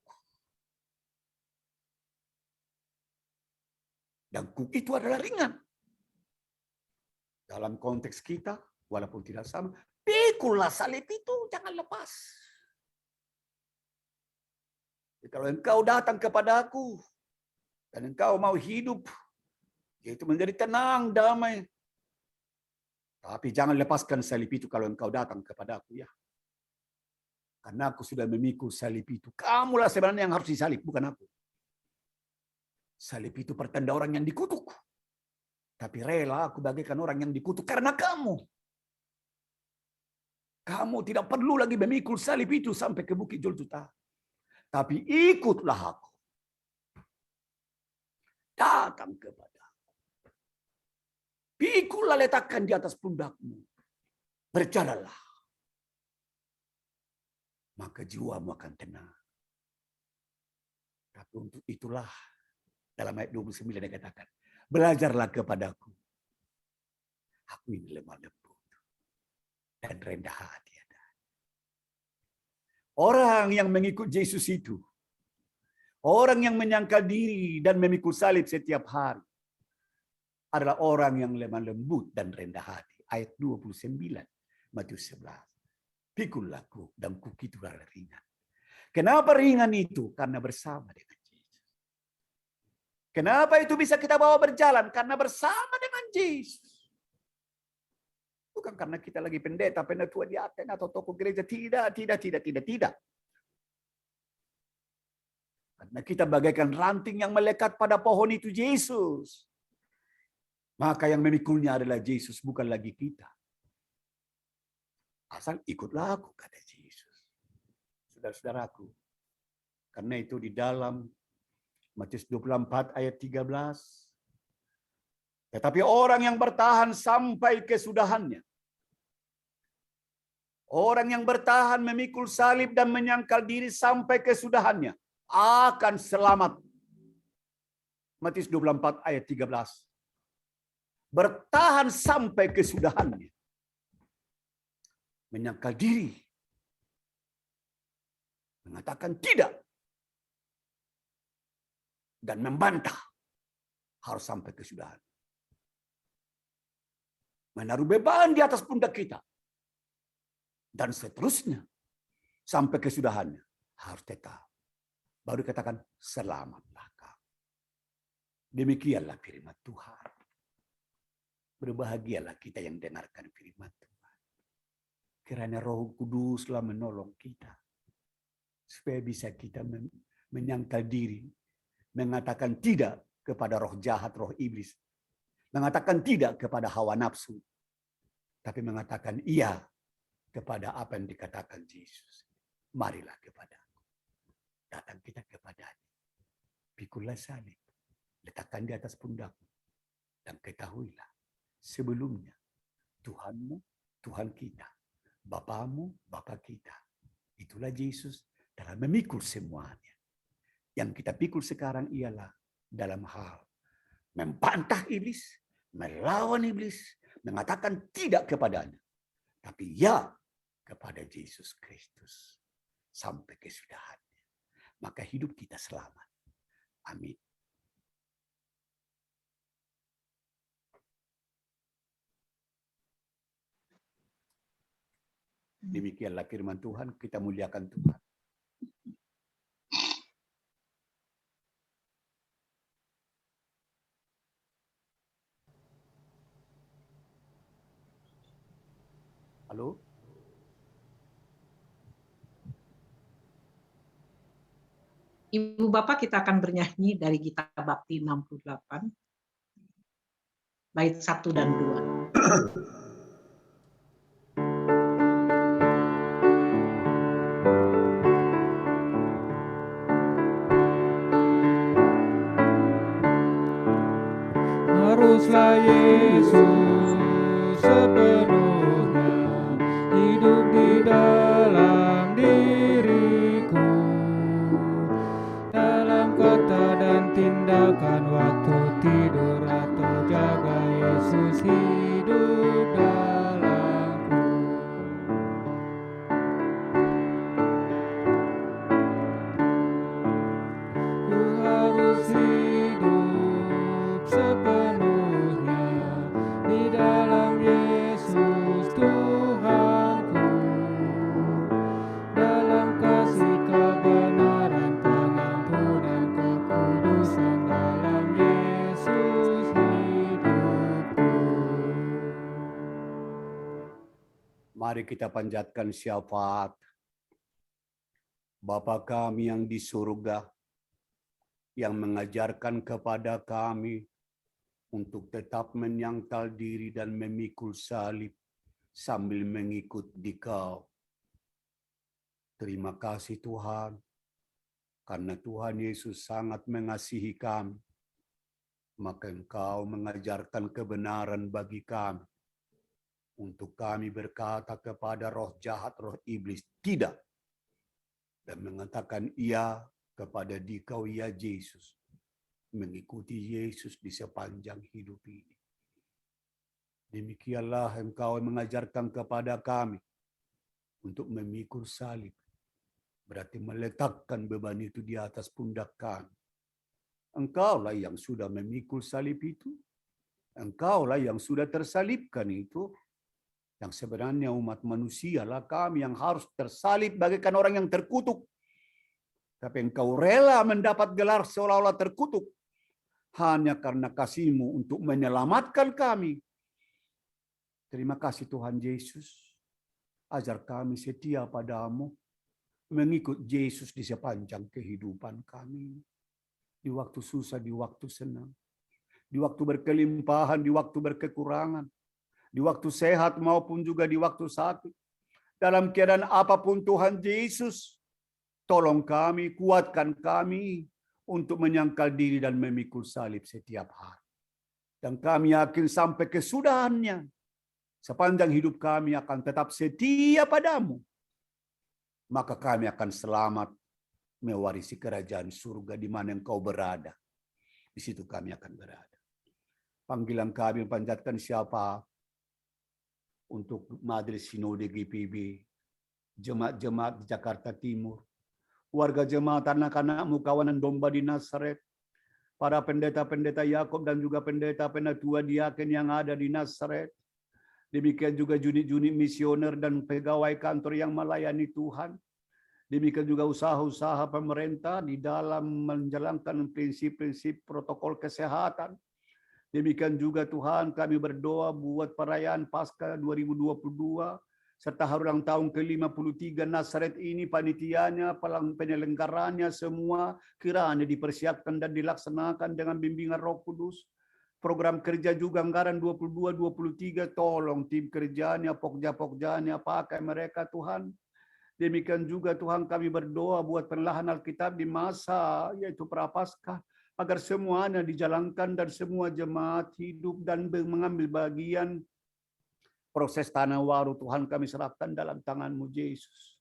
Dan kuk itu adalah ringan. Dalam konteks kita, walaupun tidak sama, pikullah salib itu, jangan lepas. Jadi kalau engkau datang kepada aku, dan engkau mau hidup, yaitu menjadi tenang, damai. Tapi jangan lepaskan salib itu kalau engkau datang kepada aku, ya. Karena aku sudah memikul salib itu. Kamulah sebenarnya yang harus disalib, bukan aku. Salib itu pertanda orang yang dikutuk. Tapi rela aku bagaikan orang yang dikutuk karena kamu. Kamu tidak perlu lagi memikul salib itu sampai ke Bukit Golgota. Tapi ikutlah aku. Datang kepada aku. Pikullah, letakkan di atas pundakmu. Berjalanlah. Maka jiwamu akan tenang. Tapi untuk itulah dalam ayat 29 dikatakan, belajarlah kepadaku. Aku ini lemah lembut dan rendah hati. Orang yang mengikut Yesus itu, orang yang menyangkal diri dan memikul salib setiap hari, adalah orang yang lemah lembut dan rendah hati. Ayat 29, Matius 11. Pikullah kuk, dan kuk itu adalah ringan. Kenapa ringan itu? Karena bersama dengan Yesus. Kenapa itu bisa kita bawa berjalan? Karena bersama dengan Yesus. Bukan karena kita lagi pendeta tua di Athena atau tokoh gereja. Tidak. Karena kita bagaikan ranting yang melekat pada pohon itu Yesus. Maka yang memikulnya adalah Yesus, bukan lagi kita. Asal ikutlah aku, kata Yesus. Saudara-saudaraku. Karena itu di dalam Matius 24 ayat 13. Tetapi orang yang bertahan sampai kesudahannya. Orang yang bertahan memikul salib dan menyangkal diri sampai kesudahannya akan selamat. Matius 24 ayat 13. Bertahan sampai kesudahannya. Menyangkal diri. Mengatakan tidak. Dan membantah. Harus sampai kesudahan. menaruh beban di atas pundak kita. Dan seterusnya, sampai kesudahannya, harus tetap. Baru katakan, selamatlah kau. Demikianlah firman Tuhan. Berbahagialah kita yang dengarkan firman Tuhan. Kiranya Roh Kuduslah menolong kita. Supaya bisa kita menyangkal diri. Mengatakan tidak kepada roh jahat, roh iblis. Mengatakan tidak kepada hawa nafsu. Tapi mengatakan iya kepada apa yang dikatakan Yesus. Marilah kepadaku. Datang kita kepadanya. Pikulah salib. Letakkan di atas pundakmu. Dan ketahuilah. Sebelumnya. Tuhanmu, Tuhan kita. Bapamu, Bapa kita. Itulah Yesus dalam memikul semuanya. Yang kita pikul sekarang ialah dalam hal membantah iblis, melawan iblis, mengatakan tidak kepadanya. Tapi ya kepada Yesus Kristus sampai kesudahannya. Maka hidup kita selamat. Amin. Demikianlah firman Tuhan, kita muliakan Tuhan. Halo? Ibu Bapak, kita akan bernyanyi dari Gita Bakti 68, bait 1 dan 2. Haruslah Yesus sepenuhnya hidup di dalam diriku, dalam kata dan tindakan, waktu tidur atau jaga, Yesus hidup dalamku. Ku harus hidup sepenuhnya di dalam Yesus Tuhanku, dalam kasih kebenaran, pengampunan, kekudusan, dalam Yesus hidupku. Mari kita panjatkan syafaat. Bapa kami yang di surga, yang mengajarkan kepada kami untuk tetap menyangkal diri dan memikul salib sambil mengikut Dikau. Terima kasih Tuhan, karena Tuhan Yesus sangat mengasihi kami, maka Engkau mengajarkan kebenaran bagi kami, untuk kami berkata kepada roh jahat, roh iblis, tidak, dan mengatakan iya kepada Dikau, ya Yesus, mengikuti Yesus di sepanjang hidup ini. Demikianlah Engkau mengajarkan kepada kami untuk memikul salib, berarti meletakkan beban itu di atas pundak kami. Engkaulah yang sudah memikul salib itu, Engkaulah yang sudah tersalibkan itu, yang sebenarnya umat manusialah kami yang harus tersalib bagaikan orang yang terkutuk. Tapi Engkau rela mendapat gelar seolah-olah terkutuk hanya karena kasih-Mu untuk menyelamatkan kami. Terima kasih Tuhan Yesus. Ajar kami setia padamu, mengikut Yesus di sepanjang kehidupan kami. Di waktu susah, di waktu senang. Di waktu berkelimpahan, di waktu berkekurangan. Di waktu sehat maupun juga di waktu sakit. Dalam keadaan apapun Tuhan Yesus, tolong kami, kuatkan kami untuk menyangkal diri dan memikul salib setiap hari. Dan kami yakin sampai kesudahannya, sepanjang hidup kami akan tetap setia padamu. Maka kami akan selamat mewarisi kerajaan surga di mana Engkau berada. Di situ kami akan berada. Panggilan kami panjatkan siapa untuk Majelis Sinode GPB, jemaat-jemaat di Jakarta Timur, warga jemaat anak-anakmu kawanan domba di Nazaret, para pendeta-pendeta Yakub dan juga pendeta penatua diaken yang ada di Nazaret, Demikian juga unit-unit misioner dan pegawai kantor yang melayani Tuhan. Demikian juga usaha-usaha pemerintah di dalam menjalankan prinsip-prinsip protokol kesehatan. Demikian juga Tuhan, kami berdoa buat perayaan Paskah 2022 serta hari ulang tahun ke-53 Nazaret ini, panitianya, penyelenggaranya semua kiranya dipersiapkan dan dilaksanakan dengan bimbingan Roh Kudus. Program kerja juga anggaran 22-23, tolong tim kerjanya, pokja-pokjanya, pakai mereka Tuhan. Demikian juga Tuhan, kami berdoa buat penelahan Alkitab di masa yaitu Prapaskah, agar semuanya dijalankan dan semua jemaat hidup dan mengambil bagian proses tanah waru. Tuhan, kami serahkan dalam tangan-Mu Yesus.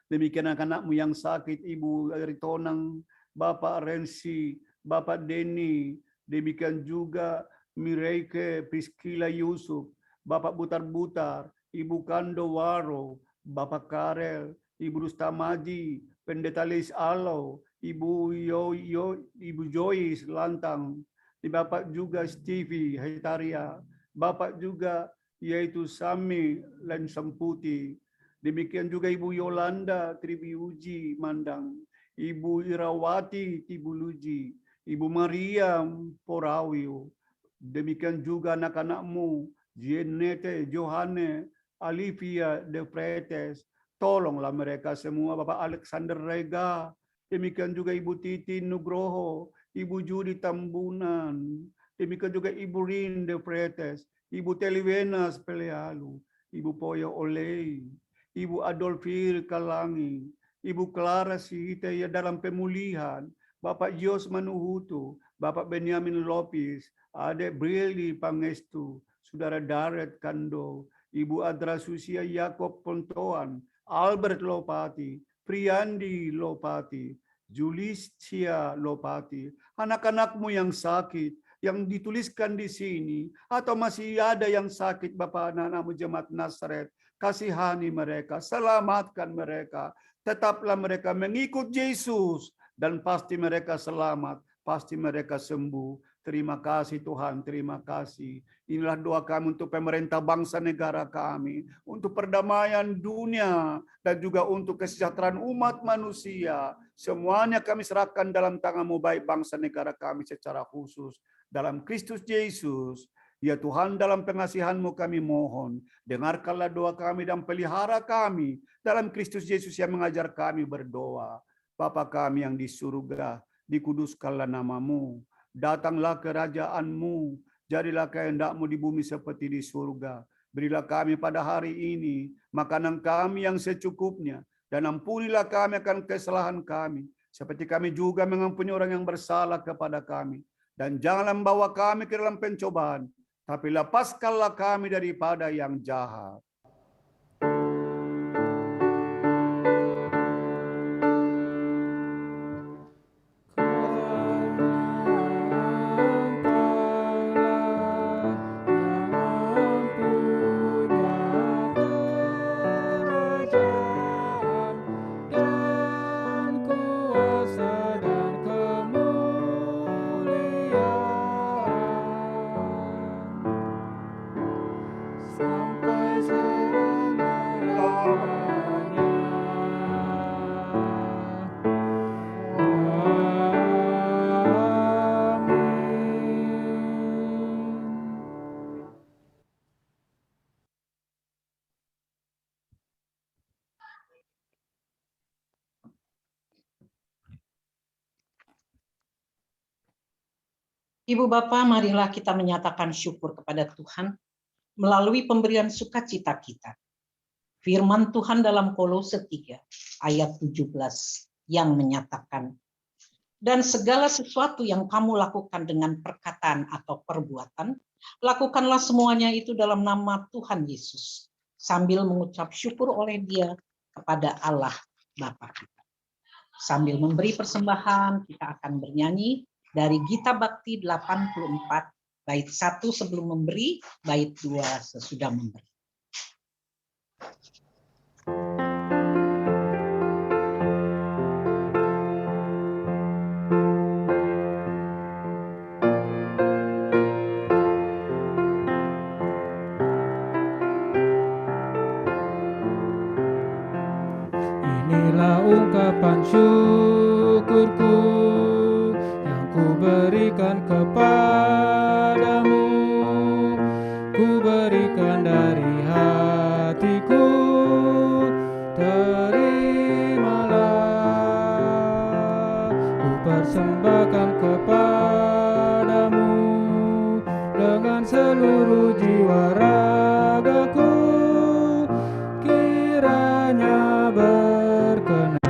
Demikian anak-anak-Mu yang sakit, Ibu Ritonang, Bapak Rensi, Bapak Denny, demikian juga Mireike, Priscilla Yusuf, Bapak Butar-Butar, Ibu Kando Waro, Bapak Karel, Ibu Rustamaji, Pendeta Lis Alo, Ibu Ibu Joyce Lantang, Bapak juga Stevie Haitaria, Bapak juga yaitu Sami Lensamputi, demikian juga Ibu Yolanda Tribiuji Mandang, Ibu Irawati Tibuluji, Ibu Maria Porawio, demikian juga anak-anak-Mu, Jenete, Johane, Alivia De Pretes, tolonglah mereka semua, Bapak Alexander Rega, demikian juga Ibu Titi Nugroho, Ibu Judi Tambunan, demikian juga Ibu Rin De Pretes, Ibu Teliwenas Pelealu, Ibu Poyo Olei, Ibu Adolfir Kalangi, Ibu Clara Sihitaya dalam pemulihan, Bapak Yos Manuhutu, Bapak Benyamin Lopis, Adek Brili Pangestu, Saudara Daret Kando, Ibu Adra Susia Yakob Pontoan, Albert Lopati, Priandi Lopati, Julistia Lopati, anak-anak-Mu yang sakit, yang dituliskan di sini, atau masih ada yang sakit, Bapak, anak-anak-Mu jemaat Nazaret, kasihani mereka, selamatkan mereka, tetaplah mereka mengikut Yesus, dan pasti mereka selamat, pasti mereka sembuh. Terima kasih Tuhan, terima kasih. Inilah doa kami untuk pemerintah bangsa negara kami, untuk perdamaian dunia, dan juga untuk kesejahteraan umat manusia. Semuanya kami serahkan dalam tangan-Mu, baik bangsa negara kami secara khusus. Dalam Kristus Yesus, ya Tuhan, dalam pengasihan-Mu kami mohon, dengarkanlah doa kami dan pelihara kami. Dalam Kristus Yesus yang mengajar kami berdoa. Bapa kami yang di surga, dikuduskanlah nama-Mu. Datanglah kerajaan-Mu, jadilah kehendak-Mu di bumi seperti di surga. Berilah kami pada hari ini makanan kami yang secukupnya, dan ampunilah kami akan kesalahan kami, seperti kami juga mengampuni orang yang bersalah kepada kami. Dan janganlah membawa kami ke dalam pencobaan, tapi lepaskanlah kami daripada yang jahat. Ibu Bapa, marilah kita menyatakan syukur kepada Tuhan melalui pemberian sukacita kita. Firman Tuhan dalam Kolose 3 ayat 17 yang menyatakan, dan segala sesuatu yang kamu lakukan dengan perkataan atau perbuatan, lakukanlah semuanya itu dalam nama Tuhan Yesus, sambil mengucap syukur oleh Dia kepada Allah Bapa kita. Sambil memberi persembahan, kita akan bernyanyi dari Gita Bakti 84, bait 1 sebelum memberi, bait 2 sesudah memberi. ungkapan syukurku yang ku berikan kepadamu, ku berikan dari hatiku, terimalah. Ku persembahkan kepadamu dengan seluruh jiwa ragaku, kiranya berkenan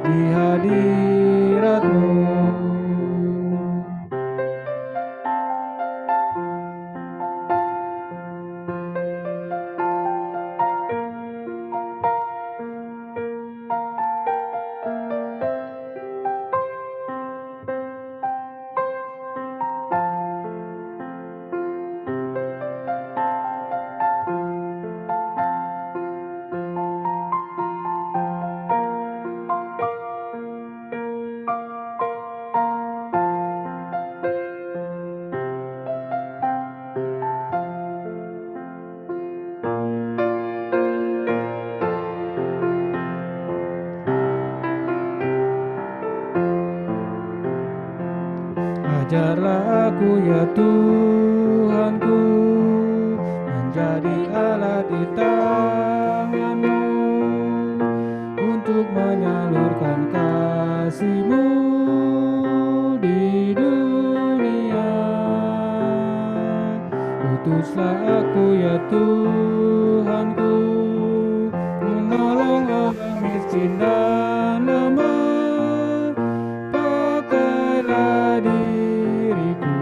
di hadirat-Mu. Ajarlah aku ya Tuhanku menjadi alat di tangan-Mu untuk menyalurkan kasih-Mu di dunia. Utuslah aku ya Tuhanku menolong orang miskin dan lemah, pakailah diriku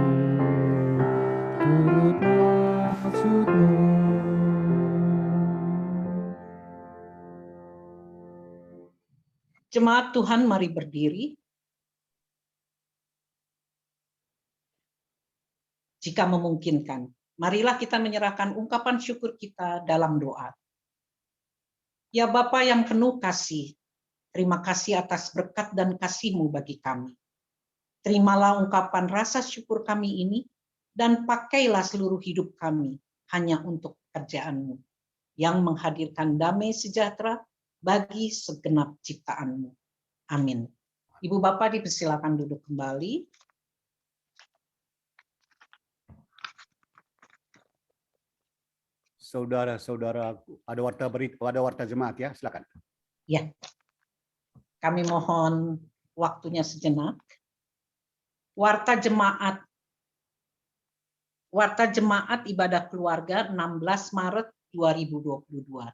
turut maksud-Mu. Jemaat Tuhan, mari berdiri. Jika memungkinkan, marilah kita menyerahkan ungkapan syukur kita dalam doa. Ya Bapa yang penuh kasih, terima kasih atas berkat dan kasih-Mu bagi kami. Terimalah ungkapan rasa syukur kami ini, dan pakailah seluruh hidup kami hanya untuk pekerjaan-Mu, yang menghadirkan damai sejahtera bagi segenap ciptaan-Mu. Amin. Ibu Bapak dipersilakan duduk kembali. Saudara-saudara, ada warta jemaat ya, silakan. Ya, kami mohon waktunya sejenak. Warta jemaat ibadah keluarga 16 Maret 2022.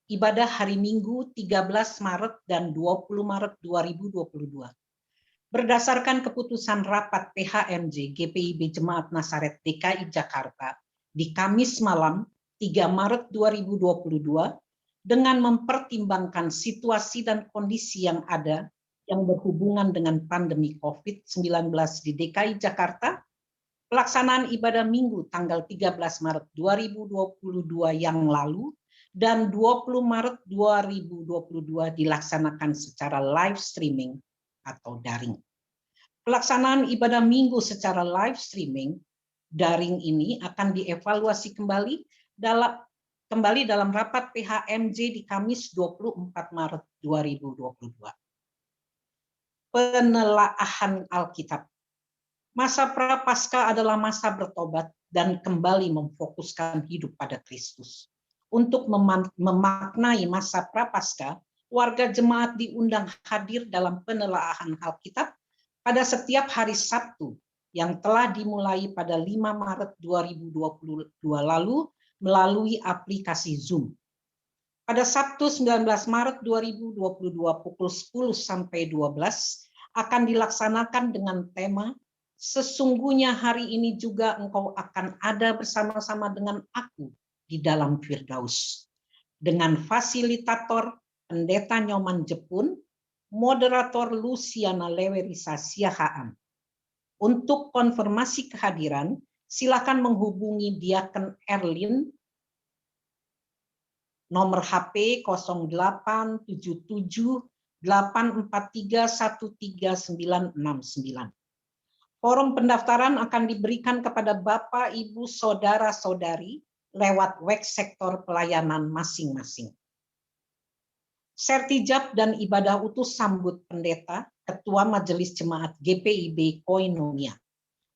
Ibadah hari Minggu 13 Maret dan 20 Maret 2022. Berdasarkan keputusan rapat PHMJ GPIB Jemaat Nazaret DKI Jakarta di Kamis malam 3 Maret 2022 dengan mempertimbangkan situasi dan kondisi yang ada yang berhubungan dengan pandemi COVID-19 di DKI Jakarta, pelaksanaan ibadah Minggu tanggal 13 Maret 2022 yang lalu dan 20 Maret 2022 dilaksanakan secara live streaming atau daring. Pelaksanaan ibadah Minggu secara live streaming daring ini akan dievaluasi kembali dalam rapat PHMJ di Kamis 24 Maret 2022. Penelaahan Alkitab. Masa Prapaskah adalah masa bertobat dan kembali memfokuskan hidup pada Kristus. Untuk memaknai masa Prapaskah, warga jemaat diundang hadir dalam penelaahan Alkitab pada setiap hari Sabtu yang telah dimulai pada 5 Maret 2022 lalu melalui aplikasi Zoom. Pada Sabtu 19 Maret 2022 pukul 10 sampai 12 akan dilaksanakan dengan tema "Sesungguhnya hari ini juga engkau akan ada bersama-sama dengan aku di dalam Firdaus", dengan fasilitator Pendeta Nyoman Jepun, moderator Luciana Lewerisa Siahaan. Untuk konfirmasi kehadiran, silakan menghubungi Diaken Erlin nomor HP 0877 843 13969. Forum pendaftaran akan diberikan kepada Bapak, Ibu, Saudara-saudari lewat web sektor pelayanan masing-masing. Sertijab dan ibadah utus sambut pendeta, Ketua Majelis Jemaat GPIB Koinonia.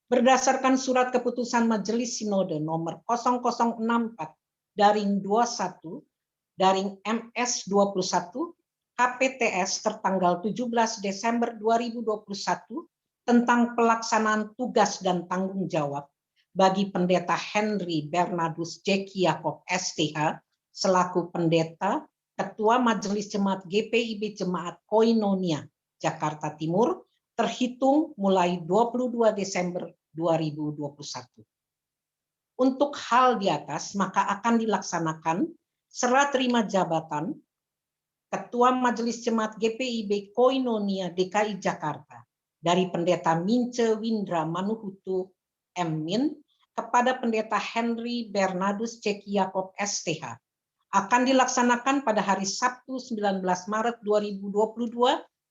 Berdasarkan surat keputusan Majelis Sinode nomor 0064/21/MS21 KPTS tertanggal 17 Desember 2021 tentang pelaksanaan tugas dan tanggung jawab bagi Pendeta Henry Bernardus Jeki Yakob STH selaku Pendeta Ketua Majelis Jemaat GPIB Jemaat Koinonia Jakarta Timur terhitung mulai 22 Desember 2021. Untuk hal di atas maka akan dilaksanakan serah terima jabatan Ketua Majelis Jemaat GPIB Koinonia DKI Jakarta dari Pendeta Mince Windra Manuhutu M.Min kepada Pendeta Henry Bernardus Jeki Yakob STH akan dilaksanakan pada hari Sabtu 19 Maret 2022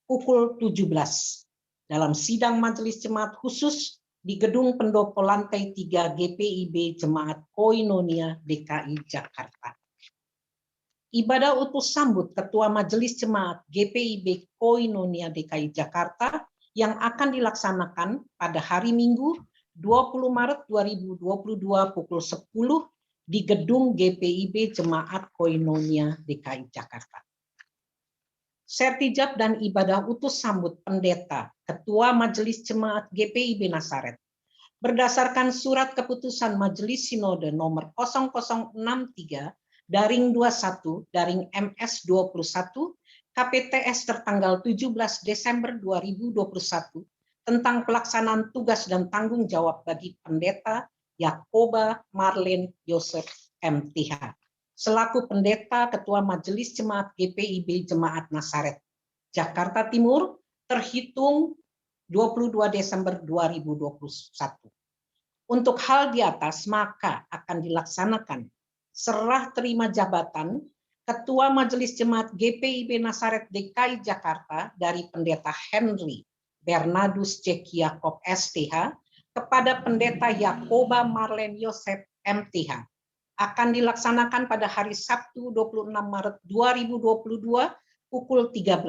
pukul 17 dalam sidang Majelis Jemaat khusus di Gedung Pendopo Lantai 3 GPIB Jemaat Koinonia DKI Jakarta. Ibadah utus sambut Ketua Majelis Jemaat GPIB Koinonia DKI Jakarta yang akan dilaksanakan pada hari Minggu 20 Maret 2022 pukul 10 di Gedung GPIB Jemaat Koinonia DKI Jakarta. Sertijab dan ibadah utus sambut pendeta Ketua Majelis Jemaat GPIB Nasaret berdasarkan surat keputusan Majelis Sinode nomor 0063/21/MS21 KPTS tertanggal 17 Desember 2021 tentang pelaksanaan tugas dan tanggung jawab bagi Pendeta Yakoba Marlene Yosef MTH selaku Pendeta Ketua Majelis Jemaat GPIB Jemaat Nasaret Jakarta Timur terhitung 22 Desember 2021. Untuk hal di atas maka akan dilaksanakan serah terima jabatan Ketua Majelis Jemaat GPIB Nasaret DKI Jakarta dari Pendeta Henry Bernardus Jeki Yakob STH kepada Pendeta Yakoba Marlene Yosef MTH akan dilaksanakan pada hari Sabtu 26 Maret 2022 pukul 13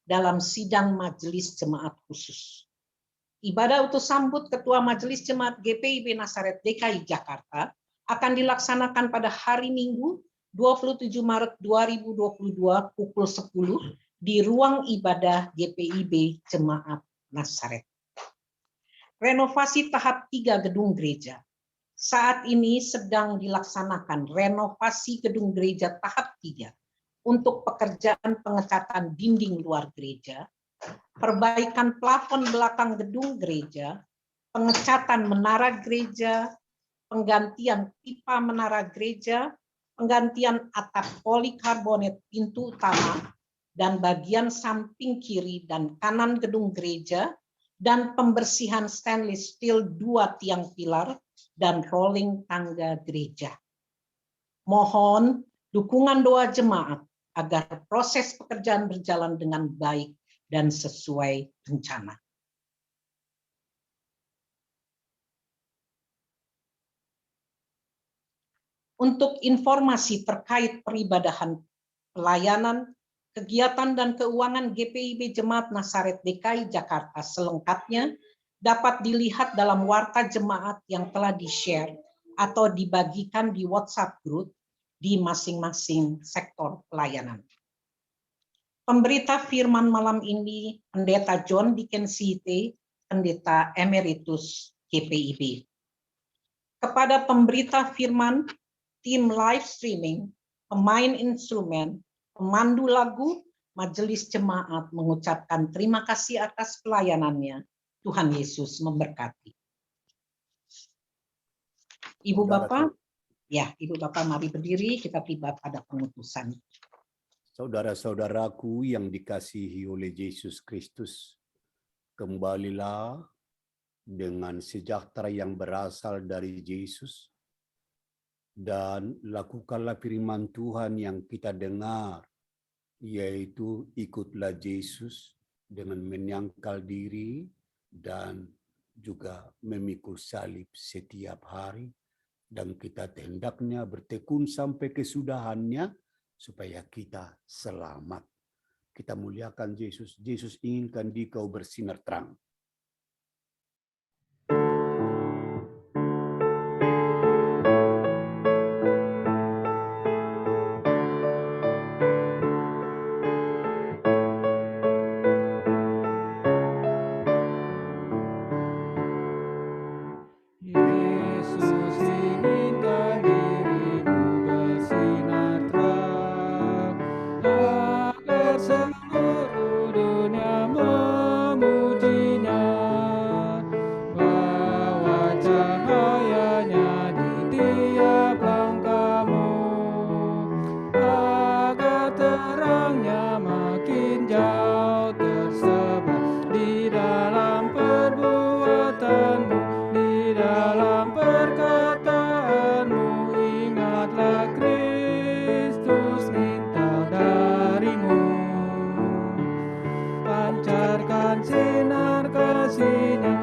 dalam sidang Majelis Jemaat Khusus. Ibadah utus sambut Ketua Majelis Jemaat GPIB Nasaret DKI Jakarta akan dilaksanakan pada hari Minggu 27 Maret 2022 pukul 10 di ruang ibadah GPIB Jemaat Nasaret. Renovasi tahap 3 gedung gereja. Saat ini sedang dilaksanakan renovasi gedung gereja tahap 3 untuk pekerjaan pengecatan dinding luar gereja, perbaikan plafon belakang gedung gereja, pengecatan menara gereja, penggantian pipa menara gereja, penggantian atap polikarbonat pintu utama dan bagian samping kiri dan kanan gedung gereja, dan pembersihan stainless steel 2 tiang pilar dan rolling tangga gereja. Mohon dukungan doa jemaat agar proses pekerjaan berjalan dengan baik dan sesuai rencana. Untuk informasi terkait peribadahan, pelayanan, kegiatan dan keuangan GPIB Jemaat Nasaret DKI Jakarta selengkapnya dapat dilihat dalam warta jemaat yang telah di-share atau dibagikan di WhatsApp group di masing-masing sektor pelayanan. Pemberita firman malam ini Pendeta John Dickensiite, Pendeta Emeritus GPIB. Kepada pemberita firman, tim live streaming, pemain instrumen, pemandu lagu, majelis jemaat mengucapkan terima kasih atas pelayanannya. Tuhan Yesus memberkati. Ibu Bapak, Ibu Bapak mari berdiri, kita tiba pada pengutusan. Saudara-saudaraku yang dikasihi oleh Yesus Kristus, kembalilah dengan sejahtera yang berasal dari Yesus, dan lakukanlah firman Tuhan yang kita dengar, yaitu ikutlah Yesus dengan menyangkal diri dan juga memikul salib setiap hari, dan kita hendaknya bertekun sampai kesudahannya supaya kita selamat. Kita muliakan Yesus. Yesus inginkan dikau bersinar terang. Yesus inginkan dirimu bersinar terang, agar seluruh dunia memujinya. Bawa cahayanya di tiap langkahmu, agar terangnya makin jauh tersebar di dalam perbuatanmu, di dalam perkataanmu. Ingatlah Kristus minta darimu, pancarkan sinar kasih-Nya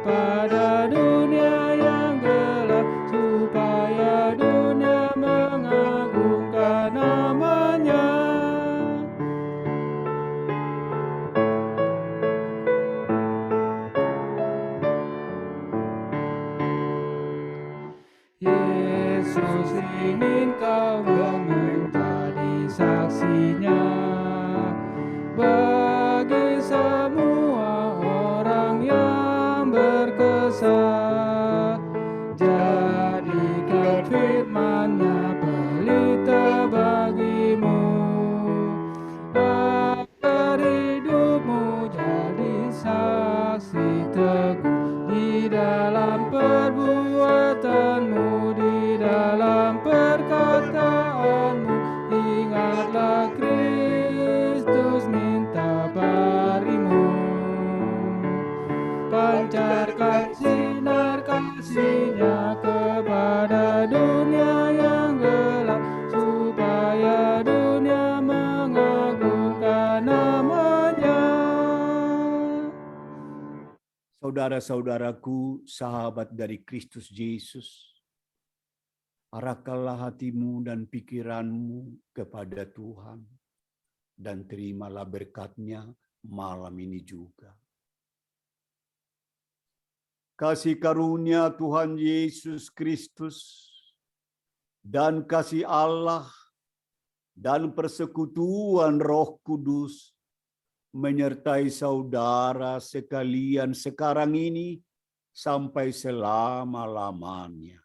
kepada dunia yang gelap, supaya dunia mengagungkan nama-Nya. Yesus ingin kau menjadi saksinya bagi semua orang yang berkesah. Jadikan firman-Nya pelita bagimu, agar hidupmu jadi saksi teguh di dalam perbuatanmu, di dalam perkataanmu. Ingatlah Kristus minta padamu, pancarkan sinar kasih-Nya kepada dunia yang gelap, supaya dunia mengagungkan nama-Nya. Saudara-saudaraku, sahabat dari Kristus Yesus, arahkanlah hatimu dan pikiranmu kepada Tuhan, dan terimalah berkat-Nya malam ini juga. Kasih karunia Tuhan Yesus Kristus dan kasih Allah dan persekutuan Roh Kudus menyertai saudara sekalian sekarang ini sampai selama-lamanya.